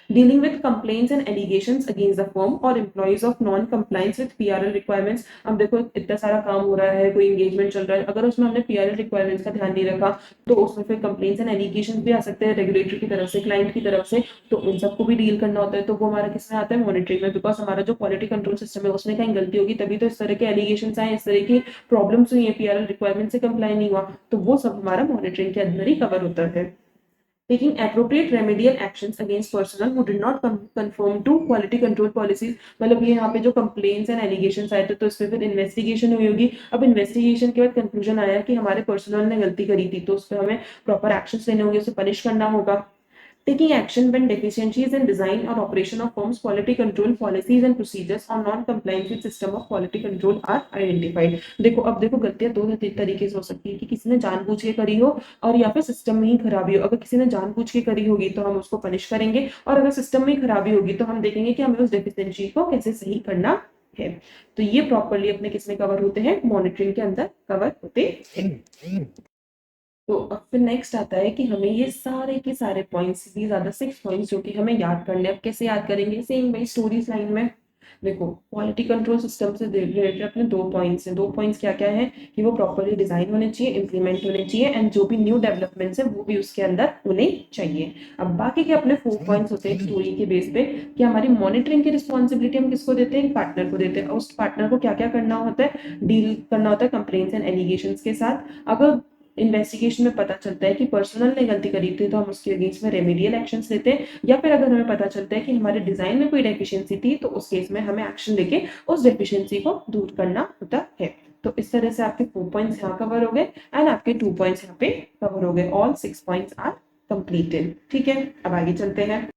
Dealing with complaints and allegations against the firm or employees of non-compliance with PRL requirements। अब देखो इतना सारा काम हो रहा है, कोई एंगेजमेंट चल रहा है, अगर उसमें हमने PRL रिक्वायरमेंट्स का ध्यान नहीं रखा तो उसमें फिर कंप्लेंट्स एंड एलिगेशन भी आ सकते हैं रेगुलेटरी की तरफ से, क्लाइंट की तरफ से। तो उन सबको भी डील करना होता है। तो वो हमारा किस में आता है, मॉनिटरिंग में। बिकॉज हमारा जो क्वालिटी कंट्रोल सिस्टम है उसमें कहीं गलती होगी तभी तो इस तरह के एलिगेशन आए, इस तरह की प्रॉब्लम्स हुई है, PRL रिक्वायरमेंट से कंप्लाई नहीं हुआ, तो वो सब हमारा मॉनिटरिंग के अंदर ही कवर होता है। Taking appropriate remedial actions against personnel who did not conform to quality control policies। मतलब ये यहाँ पे जो complaints and allegations आए थे तो इस पे फिर इन्वेस्टिगेशन हुई होगी। अब इन्वेस्टिगेशन के बाद कंक्लूजन आया कि हमारे पर्सनल ने गलती करी थी, तो उस पर हमें प्रॉपर एक्शंस लेने होंगे, उसे पनिश करना होगा। Taking action when deficiencies in design or operation of firm's quality control policies and procedures or non-compliance with system of quality control are identified। देखो अब देखो गलतियां दो तरीके से हो सकती है कि किसी ने जानबूझ के करी हो और या फिर सिस्टम में ही खराबी हो। अगर किसी ने जानबूझ के करी होगी तो हम उसको पनिश करेंगे, और अगर सिस्टम में ही खराबी होगी तो हम देखेंगे कि हमें उस डेफिशिएंसी को कैसे सही करना है। तो ये प्रॉपरली अपने किसमें कवर होते हैं, मॉनिटरिंग के अंदर कवर होते हैं। तो अब फिर नेक्स्ट आता है कि हमें ये सारे के सारे पॉइंट्स, भी ज्यादा 6 पॉइंट्स जो कि हमें याद करने। अब कैसे याद करेंगे, सेम वही स्टोरीज लाइन में। देखो क्वालिटी कंट्रोल सिस्टम से रिलेटेड अपने 2 पॉइंट्स हैं। 2 पॉइंट्स क्या क्या है कि वो प्रॉपरली डिजाइन होने चाहिए, इंप्लीमेंट होने चाहिए, एंड जो भी न्यू डेवलपमेंट्स है वो भी उसके अंदर होने चाहिए। अब बाकी के अपने 4 पॉइंट्स होते हैं स्टोरी के बेस पे कि हमारी मॉनिटरिंग की रिस्पॉन्सिबिलिटी हम किसको देते हैं, पार्टनर को देते हैं। और उस पार्टनर को क्या क्या करना होता है, डील करना होता है कंप्लेंट्स एंड एलिगेशन के साथ। अगर इन्वेस्टिगेशन में पता चलता है कि पर्सनल ने गलती करी थी तो हम उसके अगेंस्ट में रेमेडियल एक्शंस लेते हैं, या फिर अगर हमें पता चलता है कि हमारे डिजाइन में कोई डेफिशिएंसी थी तो उस केस में हमें एक्शन लेके उस डेफिशिएंसी को दूर करना होता है। तो इस तरह से आपके 4 पॉइंट्स यहाँ कवर हो गए एंड आपके 2 पॉइंट्स यहाँ पे कवर हो गए। All 6 points are completed. ठीक है, अब आगे चलते हैं।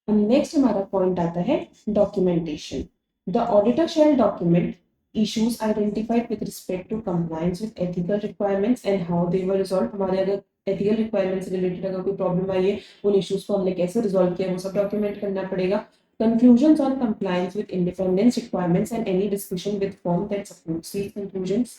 नेक्स्ट हमारा पॉइंट आता है documentation. The auditor shall document issues identified with respect to compliance with ethical requirements and how they were resolved। हमारे अगर ethical requirements से related अगर कोई प्रॉब्लम आई है, उन issues को हमने कैसे रिजॉल्व किया वो सब डॉक्यूमेंट करना पड़ेगा। Conclusions on compliance with independence requirements and any discussion with firm that supports these conclusions।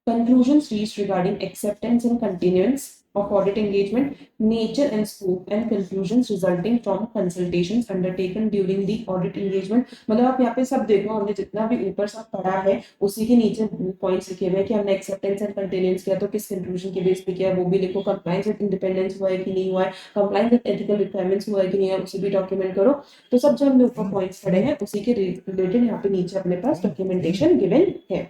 conclusions reached regarding acceptance and continuance of audit engagement, nature and scope, and conclusions resulting from consultations undertaken during the audit engagement. मतलब आप यहाँ पे सब देखो, हमने जितना भी ऊपर सब पढ़ा है उसी के नीचे पॉइंट्स लिखे हुए हैं कि हमने एक्सेप्टेंस एंड कंटिन्यूएंस किया तो किस कंक्लूजन के बेस पे किया, वो भी लिखो। कंप्लायंस विद इंडिपेंडेंस हुआ है कि नहीं हुआ है, कंप्लायंस विद एथिकल रिक्वायरमेंट्स हुआ है कि नहीं है, उसे भी डॉक्यूमेंट करो। तो सब जो हमने ऊपर पॉइंट्स पढ़े हैं उसी के रिलेटेड यहाँ पे नीचे अपने पास डॉक्यूमेंटेशन गिवन है।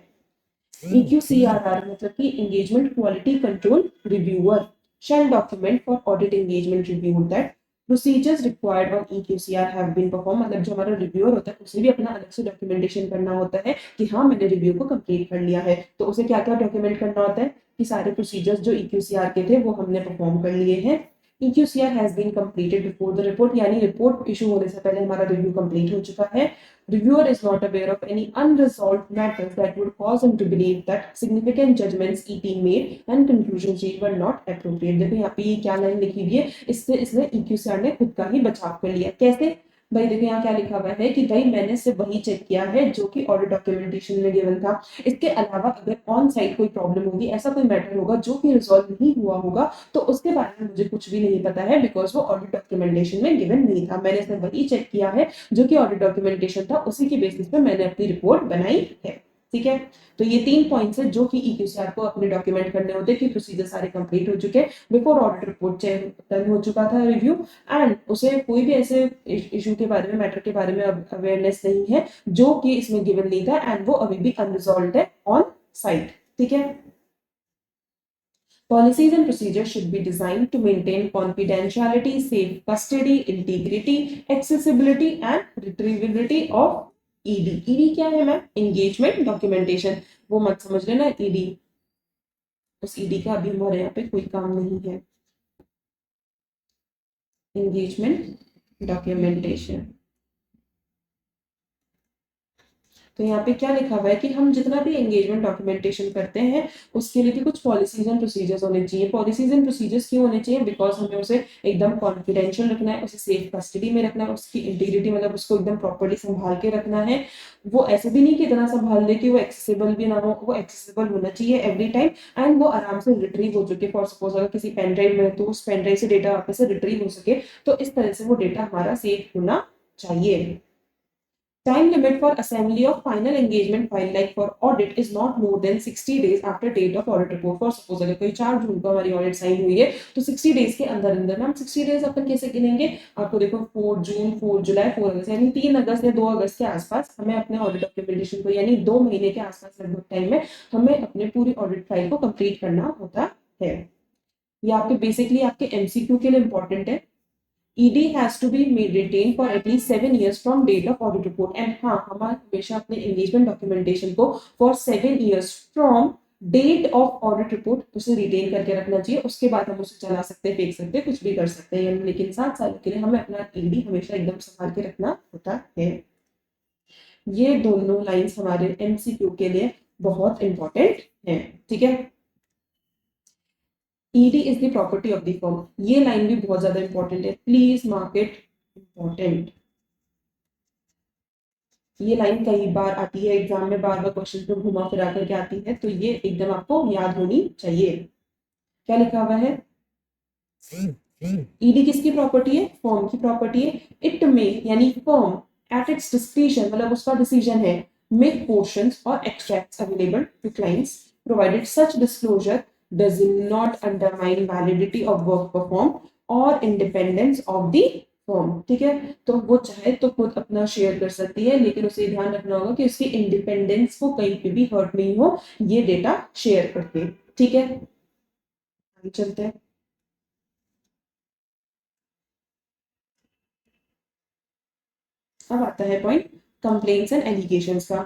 EQCRR मतलब कि engagement quality control reviewer shall document for audit engagement review that procedures required on EQCR have been performed। मतलब जो हमारा रिव्यूअर होता है उसे भी अपना अलग से डॉक्यूमेंटेशन करना होता है कि हाँ मैंने रिव्यू को कंप्लीट कर लिया है। तो उसे क्या क्या डॉक्यूमेंट करना होता है कि सारे प्रोसीजर्स जो EQCR के थे वो हमने परफॉर्म कर लिए हैं। EQCR has been completed before the report, यानी रिपोर्ट इशू होने से पहले हमारा रिव्यू कंप्लीट हो चुका है। Reviewer is not aware of any unresolved matters that would cause him to believe that significant judgments EP made and conclusions reached were not appropriate। देखो यहाँ पे ये क्या लाइन लिखी हुई है, इससे इसने EQCR ने खुद का ही बचाव कर लिया। कैसे भाई, देखो यहाँ क्या लिखा हुआ है कि भाई मैंने सिर्फ वही चेक किया है जो कि ऑडिट डॉक्यूमेंटेशन में गिवन था। इसके अलावा अगर ऑन साइट कोई प्रॉब्लम होगी, ऐसा कोई मैटर होगा जो कि रिजॉल्व नहीं हुआ होगा, तो उसके बारे में मुझे कुछ भी नहीं पता है बिकॉज वो ऑडिट डॉक्यूमेंटेशन में गिवन नहीं था। मैंने सिर्फ वही चेक किया है जो कि ऑडिट डॉक्यूमेंटेशन था, उसी के बेसिस पे मैंने अपनी रिपोर्ट बनाई है। ठीक है, तो ये 3 पॉइंट्स है जो कि EQCR को अपने डॉक्यूमेंट करने होते हैं कि प्रोसीजर सारे कंप्लीट हो चुके हैं, बिफोर ऑडिट रिपोर्ट डन हो चुका था रिव्यू, एंड उसे कोई भी ऐसे इशू के बारे में, मैटर के बारे में अवेयरनेस नहीं है जो कि इसमें गिवन नहीं था, एंड वो अभी भी अनरिजॉल्व्ड है ऑन साइट। ठीक है, Policies and procedures should be designed to maintain confidentiality, safe custody, integrity, accessibility and retrievability of ED। ED क्या है मैम? Engagement documentation। वो मत समझ लेना ED, उस ED का अभी हमारे यहाँ पे कोई काम नहीं है। Engagement documentation, तो यहाँ पे क्या लिखा हुआ है कि हम जितना भी एंगेजमेंट डॉक्यूमेंटेशन करते हैं उसके लिए भी कुछ पॉलिसीज एंड प्रोसीजर्स होने चाहिए। पॉलिसीज एंड प्रोसीजर्स क्यों होने चाहिए? बिकॉज हमें उसे एकदम कॉन्फिडेंशियल रखना है, उसे सेफ कस्टडी में रखना है, उसकी इंटीग्रिटी मतलब उसको एकदम प्रॉपर्ली संभाल के रखना है। वो ऐसे भी नहीं कि इतना संभाल दे कि वो एक्सेसिबल भी ना हो, वो एक्सेसिबल होना चाहिए एवरी टाइम, एंड वो आराम से रिट्रीव हो चुके। फॉर सपोज अगर किसी पेन ड्राइव में तो उस पेन ड्राइव से डेटा वापस से रिट्रीव हो सके, तो इस तरह से वो डेटा हमारा सेफ होना चाहिए। Time limit for assembly of final engagement file like for audit is not more than 60 days after date of audit report। For suppose अगर कोई 4 जून को हमारी ऑडिट साइन हुई है तो 60 डेज के अंदर अंदर, मैम 60 डेज अपन कैसे गिनेंगे? आपको देखो 4 जून, 4 जुलाई, 4 अगस्त, यानी 3 अगस्त या 2 अगस्त के आसपास हमें अपने ऑडिट डॉक्यूमेंटेशन को, यानी 2 महीने के आसपास लगभग टाइम में हमें अपने पूरी ऑडिट फाइल को कंप्लीट करना होता है। ये आपके बेसिकली आपके MCQ के लिए इंपॉर्टेंट है। ED has to be retained for at least 7 years from date of audit report, and हाँ हमारे हमेशा अपने engagement documentation को for 7 years from date of audit report उसे रिटेन करके रखना चाहिए। उसके बाद हम उसे चला सकते हैं, फेंक सकते हैं, कुछ भी कर सकते हैं, लेकिन 7 साल के लिए हमें अपना ED हमेशा एकदम संभाल के रखना होता है। ये दोनों लाइंस हमारे MCQ के लिए बहुत इंपॉर्टेंट हैं। ठीक है, ED is the property of the firm, ये लाइन भी बहुत ज्यादा इंपॉर्टेंट है, प्लीज मार्क इट इंपॉर्टेंट। ये लाइन कई बार आती है एग्जाम में, बार बार क्वेश्चन में घुमा फिरा करके आती है, तो ये एकदम आपको याद होनी चाहिए। क्या लिखा हुआ है? ED किसकी प्रॉपर्टी है? फर्म की प्रॉपर्टी है। इट में यानी फर्म एट इट्स डिस्क्रिशन, मतलब उसका डिसीजन है, मेक पोर्शंस और extracts available to clients provided such disclosure does not undermine validity of work performed or independence of the firm। ठीक है, तो वो चाहे तो खुद अपना शेयर कर सकती है, लेकिन उसे ध्यान रखना होगा कि उसकी इंडिपेंडेंस को कहीं पे भी हर्ट नहीं हो ये डेटा शेयर करके। ठीक है, आगे चलते हैं। अब आता है पॉइंट कंप्लेंट्स एंड एलिगेशंस का,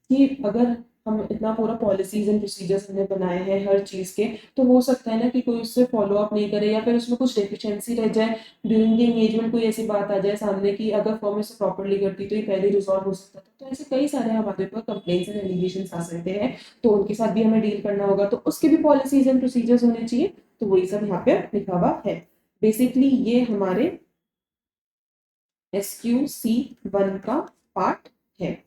कि अगर हम इतना पूरा पॉलिसीज एंड प्रोसीजर्स हमने बनाए हैं हर चीज के, तो हो सकता है ना कि कोई उससे फॉलो अप नहीं करे या फिर उसमें कुछ डेफिशिएंसी रह जाए ड्यूरिंग द एंगेजमेंट, कोई ऐसी बात आ जाए सामने की अगर फर्म इसे प्रॉपरली करती तो ये पहले रिजॉल्व हो सकता था। तो ऐसे कई सारे हमारे ऊपर कंप्लेंट्स एंड एलिगेशंस आ सकते हैं, तो उनके साथ भी हमें डील करना होगा, तो उसके भी पॉलिसीज एंड प्रोसीजर्स होने चाहिए। तो वही सब यहाँ पे लिखा हुआ है। बेसिकली ये हमारे SQC1 का पार्ट है।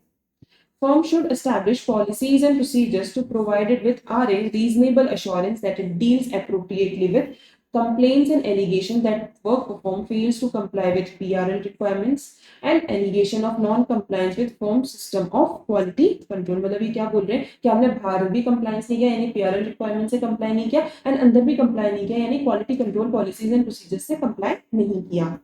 Firm should establish policies and procedures to provide it with RA reasonable assurance that it deals appropriately with complaints and allegations that work performed fails to comply with PRL requirements and allegation of non-compliance with firm system of quality control. मतलब ये क्या बोल रहे हैं कि आपने बाहर भी कंप्लायंस नहीं किया यानी PRL रिक्वायरमेंट से कंप्लाई नहीं किया एंड अंदर भी कंप्लाई नहीं किया यानी quality control policies and procedures से कंप्लाई नहीं किया.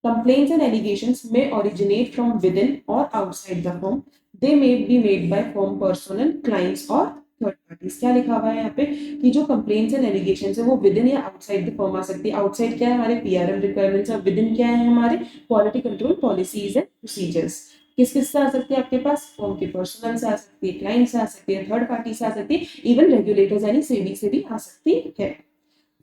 Complaints and allegations may originate from within or outside the firm. They may be made by firm personnel, clients or third parties. क्या लिखा हुआ है यहाँ पे कि जो कंप्लेंट्स एंड एलिगेशंस है वो विद इन या आउटसाइड द फर्म आ सकती है. आउटसाइड क्या है हमारे पीआरएम रिक्वायरमेंट्स और विद इन क्या है हमारे quality control policies and procedures. किस किस से आ सकती है आपके पास? फर्म के पर्सनल से आ सकती है, क्लाइंट से आ सकती है, थर्ड पार्टी से आ सकती है, इवन रेगुलेटर्स यानी सेबी से भी आ सकती है.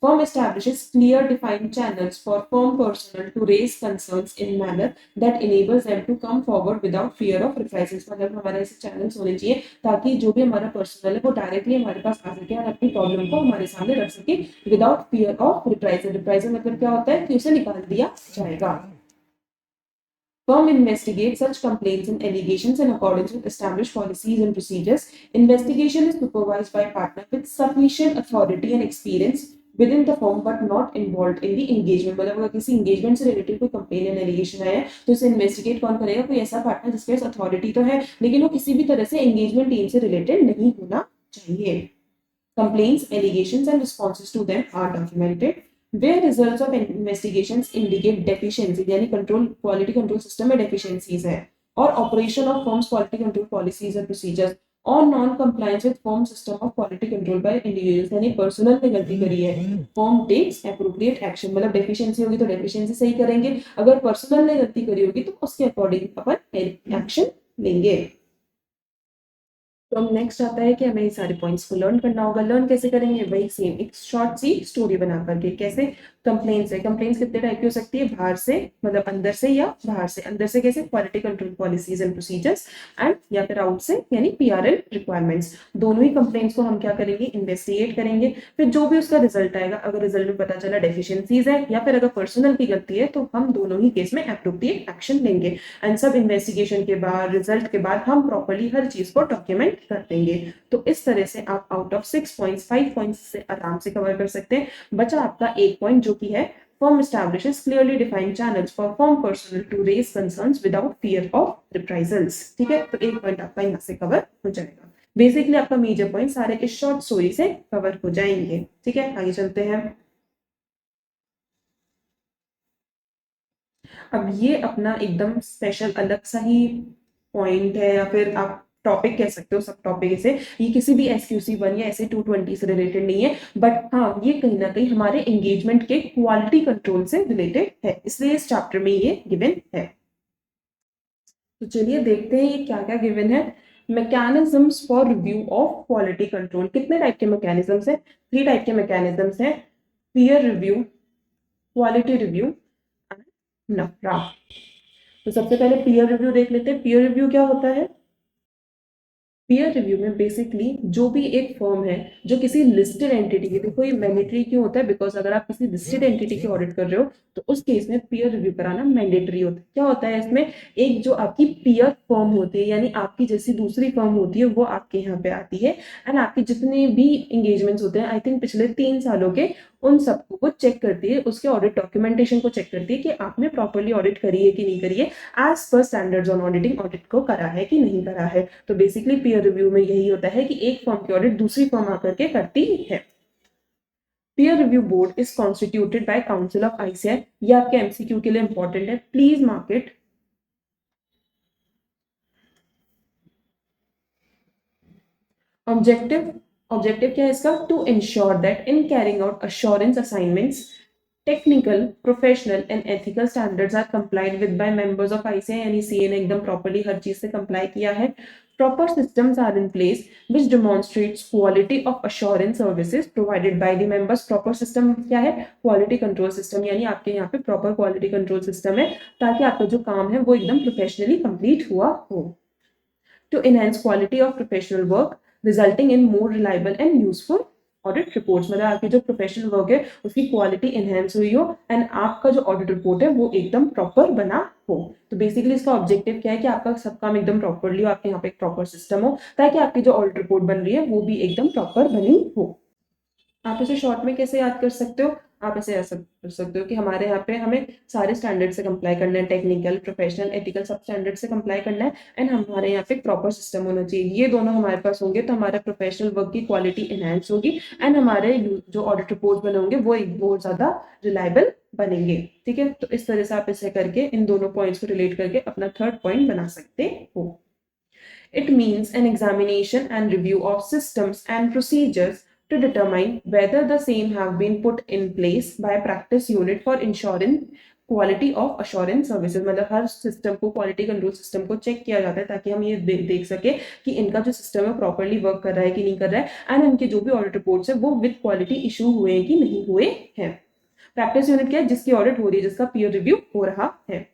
Firm establishes clear defined channels for firm personnel to raise concerns in manner that enables them to come forward without fear of reprisals. मतलब हमारे ऐसे चैनल्स होने चाहिए ताकि जो भी हमारा पर्सनल है वो डायरेक्टली हमारे पास आ सके और अपनी प्रॉब्लम को हमारे सामने रख सके without fear of reprisal. Reprisal मतलब क्या होता है कि उसे निकाल दिया जाएगा. Firm investigates such complaints and allegations in accordance with established policies and procedures. Investigation is supervised by a partner with sufficient authority and experience within the firm but not involved in the engagement. मतलब अगर किसी engagement से related कोई complaint या allegation आया है तो उसे investigate कौन करेगा? कोई ऐसा partner जिसके पास authority तो है लेकिन वो किसी भी तरह से engagement team से related नहीं होना चाहिए. Complaints, allegations and responses to them are documented. Where results of investigations indicate deficiencies यानी control quality control system में deficiencies है और operation of firm's quality control policies and procedures और non-compliance with firm system of quality control by individuals यानी personal ने गलती करी है, firm takes appropriate action. मतलब deficiency होगी तो deficiency सही करेंगे, अगर personal ने गलती करी होगी तो उसके according अपन action लेंगे. तो अब नेक्स्ट आता है कि हमें ये सारे पॉइंट्स को लर्न करना होगा. लर्न कैसे करेंगे? वही सेम एक शॉर्ट सी स्टोरी बना करके. कैसे? कंप्लेंट्स है. कंप्लेंट्स कितने टाइप की हो सकती है? बाहर से मतलब अंदर से या बाहर से. अंदर से कैसे? Quality control policies and procedures and या फिर आउट से यानी पीआरएल रिक्वायरमेंट्स. दोनों ही कंप्लेंट्स को हम क्या करेंगे? इन्वेस्टिगेट करेंगे. फिर जो भी उसका रिजल्ट आएगा, अगर रिजल्ट में पता चला डेफिशिएंसीज है या फिर अगर पर्सनल की गलती है तो हम दोनों ही केस में एप्रोप्रिएट एक्शन लेंगे. एंड सब इन्वेस्टिगेशन के बाद रिजल्ट के बाद हम प्रॉपर्ली हर चीज को डॉक्यूमेंट कर देंगे. तो इस तरह से आप आउट ऑफ 6 पॉइंट्स 5 पॉइंट्स से आराम से कवर कर सकते हैं. बचा आपका एक पॉइंट जो कि है firm establishes clearly defined channels for firm personnel to raise concerns without fear of reprisals. ठीक है, तो एक पॉइंट आपका यहाँ से कवर हो जाएगा. बेसिकली आपका मेजर पॉइंट सारे इस शॉर्ट स्टोरी से कवर हो जाएंगे. ठीक है, आगे चलते हैं. अब ये अपना एकदम स्पेशल अलग सा ही पॉइंट है या फिर आप टॉपिक कह सकते हो, सब टॉपिक से. ये किसी भी SQC1 या SA220 से रिलेटेड नहीं है, बट हाँ ये कहीं ना कहीं हमारे एंगेजमेंट के क्वालिटी कंट्रोल से रिलेटेड है, इसलिए इस चैप्टर में ये गिवन है. तो चलिए देखते हैं ये क्या क्या गिवन है. Mechanisms for review of quality control. कितने टाइप के मैकेनिज्म्स है? 3 टाइप के मैकेनिज्म्स है. Peer review, quality review and नफरा. तो सबसे पहले पीयर रिव्यू देख लेते हैं. पीयर रिव्यू क्या होता है? पीयर रिव्यू में बेसिकली जो भी एक फर्म है जो किसी लिस्टेड एंटिटी की, देखो ये मैंडेटरी क्यों होता है? बिकॉज अगर आप किसी लिस्टेड एंटिटी की ऑडिट कर रहे हो तो उस केस में पीयर रिव्यू कराना मैंडेटरी होता है. क्या होता है इसमें? एक जो आपकी पीयर फर्म होती है यानी आपकी जैसी दूसरी फर्म होती है वो आपके यहाँ पे आती है एंड आपके जितने भी एंगेजमेंट्स होते हैं आई थिंक पिछले 3 सालों के, उन सबको वो चेक करती है, उसके ऑडिट डॉक्यूमेंटेशन को चेक करती है कि आपने प्रॉपर्ली ऑडिट करी है कि नहीं करी है, as per standards on auditing audit को करा है कि नहीं करा है. तो बेसिकली पीयर रिव्यू में यही होता है कि एक फर्म की ऑडिट दूसरी फर्म आकर के करती है. Peer review board is constituted by council of ICAI. ये आपके MCQ के लिए इंपॉर्टेंट है, प्लीज मार्क इट. ऑब्जेक्टिव क्या है इसका? To ensure that in carrying out assurance assignments technical, professional and ethical standards are complied with by members of ICAI. यानी CA ने एकदम प्रॉपर्ली हर चीज से कंप्लाई किया है. Proper systems are in place which demonstrates quality of assurance services provided by the members. Proper system क्या है? Quality control system. यानी आपके यहाँ पे proper quality control system है ताकि आपका जो काम है वो एकदम professionally complete हुआ हो. To enhance quality of professional work resulting in more reliable and useful audit reports, मतलब आपकी जो प्रोफेशनल वर्क है उसकी क्वालिटी एनहेंस हुई हो एंड आपका जो ऑडिट रिपोर्ट है वो एकदम प्रॉपर बना हो। तो बेसिकली इसका ऑब्जेक्टिव क्या है कि आपका सब काम एकदम प्रॉपरली हो, आपके यहाँ पे एक प्रॉपर सिस्टम हो, ताकि आपकी जो ऑडिट रिपोर्ट बन रही है वो भी एकदम प्रॉपर बनी हो। आप इसे शॉर्ट में कैसे याद कर सकते हो? आप इसे ऐसा कर सकते हो कि हमारे यहाँ पे हमें सारे स्टैंडर्ड से कंप्लाई करना है, टेक्निकल, प्रोफेशनल, एथिकल, सब स्टैंडर्ड से कंप्लाई करना है एंड हमारे यहाँ पे प्रॉपर सिस्टम होना चाहिए। ये दोनों हमारे पास होंगे तो हमारा प्रोफेशनल वर्क की क्वालिटी एनहांस होगी एंड हमारे जो ऑडिट रिपोर्ट बने होंगे वो बहुत ज़्यादा रिलायबल बनेंगे। ठीक है, तो इस तरह से आप इसे करके इन दोनों पॉइंट्स को रिलेट करके अपना थर्ड पॉइंट बना सकते हो। It means an examination and review of systems and procedures to determine whether the same have been put in place by a practice unit for ensuring quality of assurance services, मतलब हर system को, quality control system को check किया जाता है ताकि हम ये देख सके कि इनका जो सिस्टम है प्रॉपरली वर्क कर रहा है कि नहीं कर रहा है एंड इनके जो भी ऑडिट रिपोर्ट्स है वो विद क्वालिटी इशू हुए हैं कि नहीं हुए हैं। प्रैक्टिस यूनिट क्या है? जिसकी ऑडिट हो रही है, जिसका पीयर रिव्यू हो रहा है।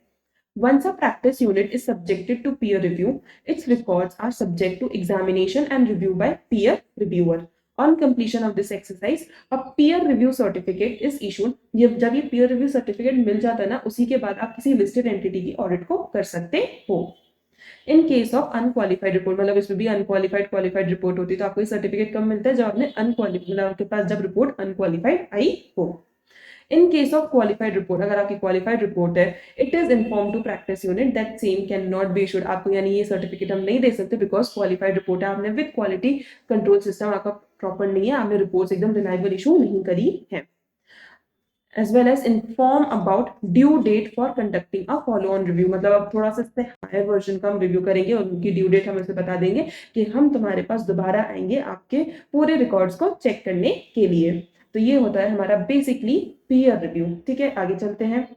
Once a practice unit is subjected to peer review, its records are subject to examination and review by peer reviewer. On completion of this exercise, a peer review certificate is issued. जब ये peer review certificate मिल जाता है ना, उसी के बाद आप किसी listed entity की audit को कर सकते हो। In case of unqualified report, मतलब इसमें भी अनक्वालिफाइड क्वालिफाइड रिपोर्ट होती है, तो आपको ये सर्टिफिकेट कब मिलता है? जब आपने अनक्वालिफाइड, मतलब आपके पास जब रिपोर्ट अनक्वालिफाइड आई हो। In case of qualified report, अगर आपकी qualified report है, it is informed to practice unit that same cannot be issued. आपको यानी ये सर्टिफिकेट हम नहीं दे सकते बिकॉज क्वालिफाइड रिपोर्ट है, आपने विद क्वालिटी कंट्रोल सिस्टम आपका प्रॉपर नहीं है, आपने रिपोर्ट्स एकदम रिलायबल इशू नहीं करी है। As well as inform about due date for conducting a follow on review, मतलब अब थोड़ा सा इससे हायर वर्जन का हम रिव्यू करेंगे और उनकी ड्यू डेट हम इसे बता देंगे कि हम तुम्हारे पास दोबारा आएंगे आपके पूरे रिकॉर्ड्स को चेक करने के लिए। तो ये होता है हमारा बेसिकली पीयर रिव्यू। ठीक है, आगे चलते हैं।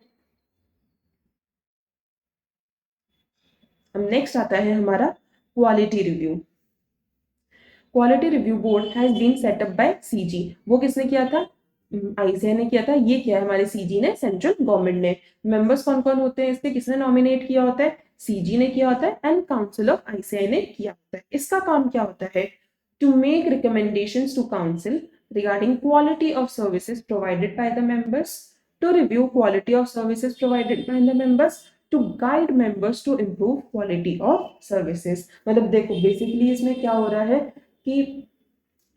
अब नेक्स्ट आता है हमारा quality review. Quality review board has been set up by CG. वो किसने किया था? आईसीआई ने किया था। ये किया है हमारे सीजी ने, सेंट्रल गवर्नमेंट ने। मेंबर्स कौन कौन होते हैं इसके? किसने नॉमिनेट किया होता है? सीजी ने किया होता है एंड काउंसिल ऑफ आईसीआई ने किया होता है। इसका काम क्या होता है? To make recommendations to council regarding quality of services provided by the members, to review quality of services provided by the members, to guide members to improve quality of services। मतलब देखो बेसिकली इसमें क्या हो रहा है कि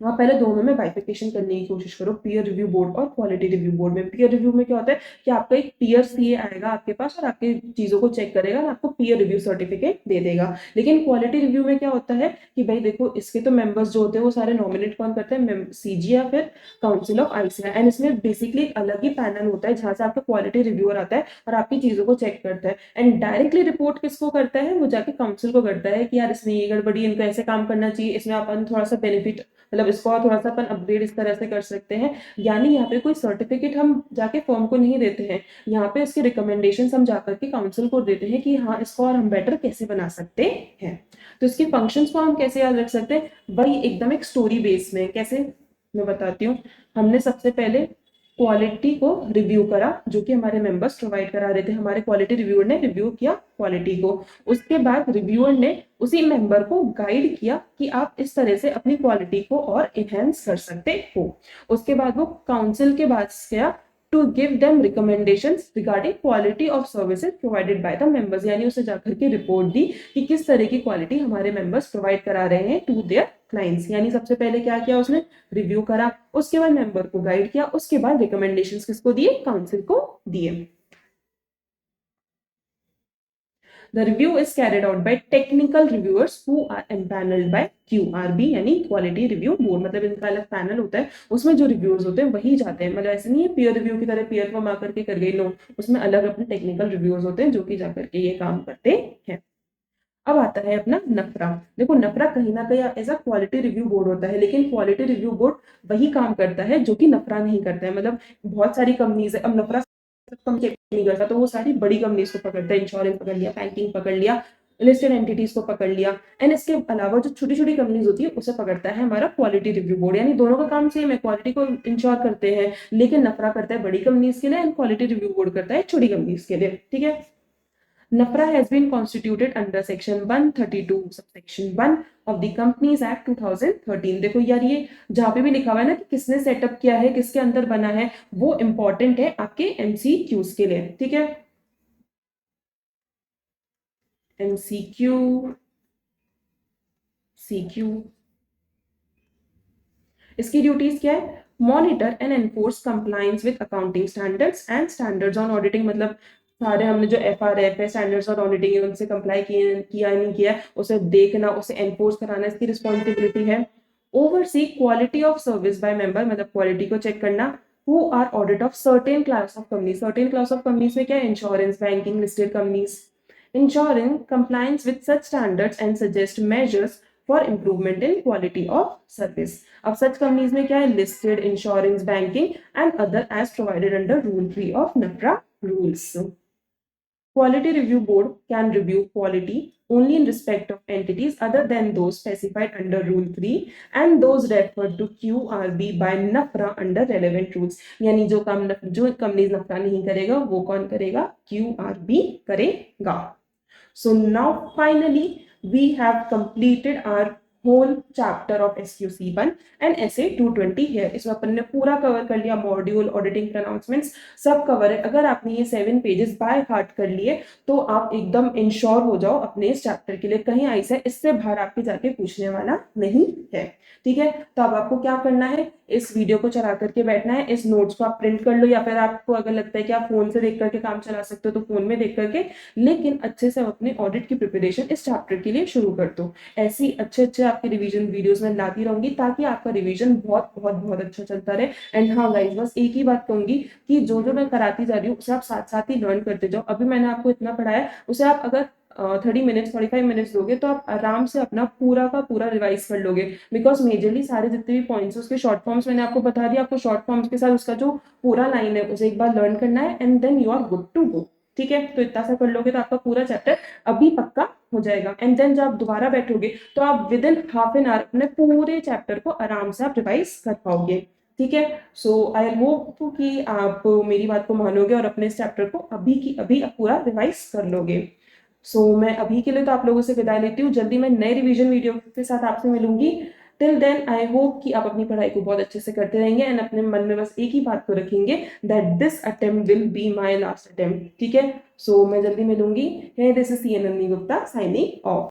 वहाँ पहले दोनों में बाइफिकेशन करने की कोशिश करो, पीयर रिव्यू बोर्ड और क्वालिटी रिव्यू बोर्ड में। पीयर रिव्यू में क्या होता है कि आपका एक पीयर सीए आएगा आपके पास और आपकी चीजों को चेक करेगा और आपको पीयर रिव्यू सर्टिफिकेट दे देगा। लेकिन क्वालिटी रिव्यू में क्या होता है कि भाई देखो इसके तो मेंबर्स जो होते हैं वो सारे नॉमिनेट कौन करते हैं? सीजी या फिर काउंसिल ऑफ आईसीआई। एंड इसमें बेसिकली एक अलग ही पैनल होता है जहां से आपका क्वालिटी रिव्यूअर आता है और आपकी चीजों को चेक करता है एंड डायरेक्टली रिपोर्ट किसको करता है? वो जाके काउंसिल को करता है कि यार इसमें ये गड़बड़ी, इनको ऐसे काम करना चाहिए, इसमें अपन थोड़ा सा बेनिफिट, मतलब इसको और थोड़ा सा अपन अपग्रेड इस तरह से कर सकते हैं। यानी यहाँ पे कोई सर्टिफिकेट हम जाके फर्म को नहीं देते हैं, यहाँ पे इसके रिकमेंडेशन हम जाकर के काउंसिल को देते हैं कि हाँ इसको और हम बेटर कैसे बना सकते हैं। तो इसके फंक्शंस को हम कैसे याद रख सकते हैं? वही एकदम एक स्टोरी बेस में। कैसे? मैं बताती हूँ। हमने सबसे पहले क्वालिटी को रिव्यू करा जो कि हमारे मेंबर्स प्रोवाइड करा रहे थे, हमारे क्वालिटी रिव्यूअर ने रिव्यू किया क्वालिटी को। उसके बाद रिव्यूअर ने उसी मेंबर को गाइड किया कि आप इस तरह से अपनी क्वालिटी को और इनहेंस कर सकते हो। उसके बाद वो काउंसिल के पास गया to give them recommendations regarding quality of services provided by the members, यानी उसे जाकर के रिपोर्ट दी कि किस तरह की क्वालिटी हमारे मेंबर्स प्रोवाइड करा रहे हैं टू देयर क्लाइंट्स। यानी सबसे पहले क्या किया उसने? रिव्यू करा, उसके बाद मेंबर को गाइड किया, उसके बाद रिकमेंडेशंस किसको दिए? काउंसिल को दिए। The review is carried out by technical reviewers who are empaneled by QRB, यानी क्वालिटी रिव्यू बोर्ड। मतलब इनका अलग पैनल होता है, उसमें जो रिव्यूअर्स होते हैं वही जाते हैं। मतलब ऐसे नहीं है पीयर रिव्यू की तरह पीयर फर्म आकर के कर गई, नो, उसमें अलग अपने टेक्निकल रिव्यूअर्स होते हैं जो कि जाकर के ये काम करते हैं। अब आता है अपना नफरा। देखो नफरा कहीं ना कहीं ऐसा क्वालिटी रिव्यू बोर्ड होता है, लेकिन क्वालिटी रिव्यू बोर्ड वही काम करता है जो कि नफरा नहीं करता है। मतलब बहुत सारी कंपनीज है, अब नफरा कम चेक नहीं करता तो वो सारी बड़ी कंपनीज को पकड़ता है, इंश्योरेंस पकड़ लिया, बैंकिंग पकड़ लिया, लिस्टेड एंटिटीज को पकड़ लिया एंड इसके अलावा जो छोटी छोटी कंपनीज होती है उसे पकड़ता है हमारा क्वालिटी रिव्यू बोर्ड। यानी दोनों का काम सेम है, क्वालिटी को इंश्योर करते हैं, लेकिन नफरा करता है बड़ी कंपनीज के लिए एंड क्वालिटी रिव्यू बोर्ड करता है छोटी कंपनीज के लिए। ठीक है, NAFRA has been constituted under section 132 subsection 1 of the Companies Act 2013। देखो यार, ये जहां पे भी लिखा हुआ है ना कि किसने सेटअप किया है, किसके अंदर बना है, वो इंपॉर्टेंट है आपके MCQs के लिए। ठीक है, MCQ CQ, इसकी ड्यूटीज क्या है? Monitor and enforce compliance with accounting standards and standards on auditing. मतलब सारे हमने जो FRF है, स्टैंडर्ड्स ऑन ऑडिटिंग है, उनसे कंप्लाई किया नहीं किया, उसे देखना, उसे एनफोर्स कराना इसकी रिस्पॉन्सिबिलिटी है। Oversee quality of service by member, मतलब क्वालिटी को चेक करना। Who are audit of certain class of company, certain class of companies में क्या है? Insurance, banking, listed companies. Ensuring compliance with such standards and suggest measures for improvement in quality of service। अब such companies में क्या है? Listed, insurance, banking and other as provided under Rule 3 of NAFRA rules। Quality Review Board can review quality only in respect of entities other than those specified under Rule 3 and those referred to QRB by NAFRA under relevant rules। यानी जो companies NAFRA नहीं करेगा वो कौन करेगा? QRB करेगा। So now finally we have completed our whole chapter of SQC1 and SA 220 here। इसमें अपन ने पूरा कवर कर लिया, मॉड्यूल, ऑडिटिंग, प्रोनाउंसमेंट्स सब कवर है। अगर आपने ये 7 पेजेस बाय हार्ट कर लिए तो आप एकदम इंश्योर हो जाओ अपने इस चैप्टर के लिए, कहीं ऐसा इससे बाहर आपके जाके पूछने वाला नहीं है। ठीक है, तो अब आपको क्या करना है? इस वीडियो को चला करके बैठना है, इस नोट्स को आप प्रिंट कर लो, या फिर आपको अगर लगता है कि आप फोन से देख करके काम चला सकते हो तो फोन में देख करके, लेकिन अच्छे से अपने ऑडिट की प्रिपरेशन इस चैप्टर के लिए शुरू कर दो। ऐसी अच्छे आपके रिवीजन वीडियोस में लाती रहूंगी ताकि आपका रिवीजन बहुत बहुत बहुत अच्छा चलता रहे। एंड हाँ गाइस, बस एक ही बात कहूंगी कि जो जो मैं कराती जा रही हूँ उसे आप साथ साथ ही लर्न करते जाओ। अभी मैंने आपको इतना पढ़ाया, उसे आप अगर 30 मिनट्स 45 मिनट्स दोगे तो आप आराम से अपना पूरा का पूरा रिवाइज कर लोगे। बिकॉज मेजरली सारे जितने भी पॉइंट्स उसके शॉर्ट फॉर्म्स मैंने आपको बता दिया, आपको शॉर्ट फॉर्म्स के साथ उसका जो पूरा लाइन है उसे एक बार लर्न करना है and then you are good to go. ठीक है, तो इतना सा कर लोगे तो आपका पूरा चैप्टर अभी पक्का हो जाएगा। एंड देन जब आप दोबारा बैठोगे तो आप with in half an hour अपने पूरे चैप्टर को आराम से आप रिवाइज कर पाओगे। ठीक है, सो आई होप कि आप मेरी बात को मानोगे और अपने इस चैप्टर को अभी की अभी पूरा रिवाइज कर लोगे। मैं अभी के लिए तो आप लोगों से विदाई लेती हूँ। जल्दी मैं नए रिवीजन वीडियो के साथ आपसे मिलूंगी। टिल देन आई होप कि आप अपनी पढ़ाई को बहुत अच्छे से करते रहेंगे एंड अपने मन में बस एक ही बात को रखेंगे, that this attempt will be my last attempt. ठीक है, मैं जल्दी मिलूंगी। This is CN Gupta signing off.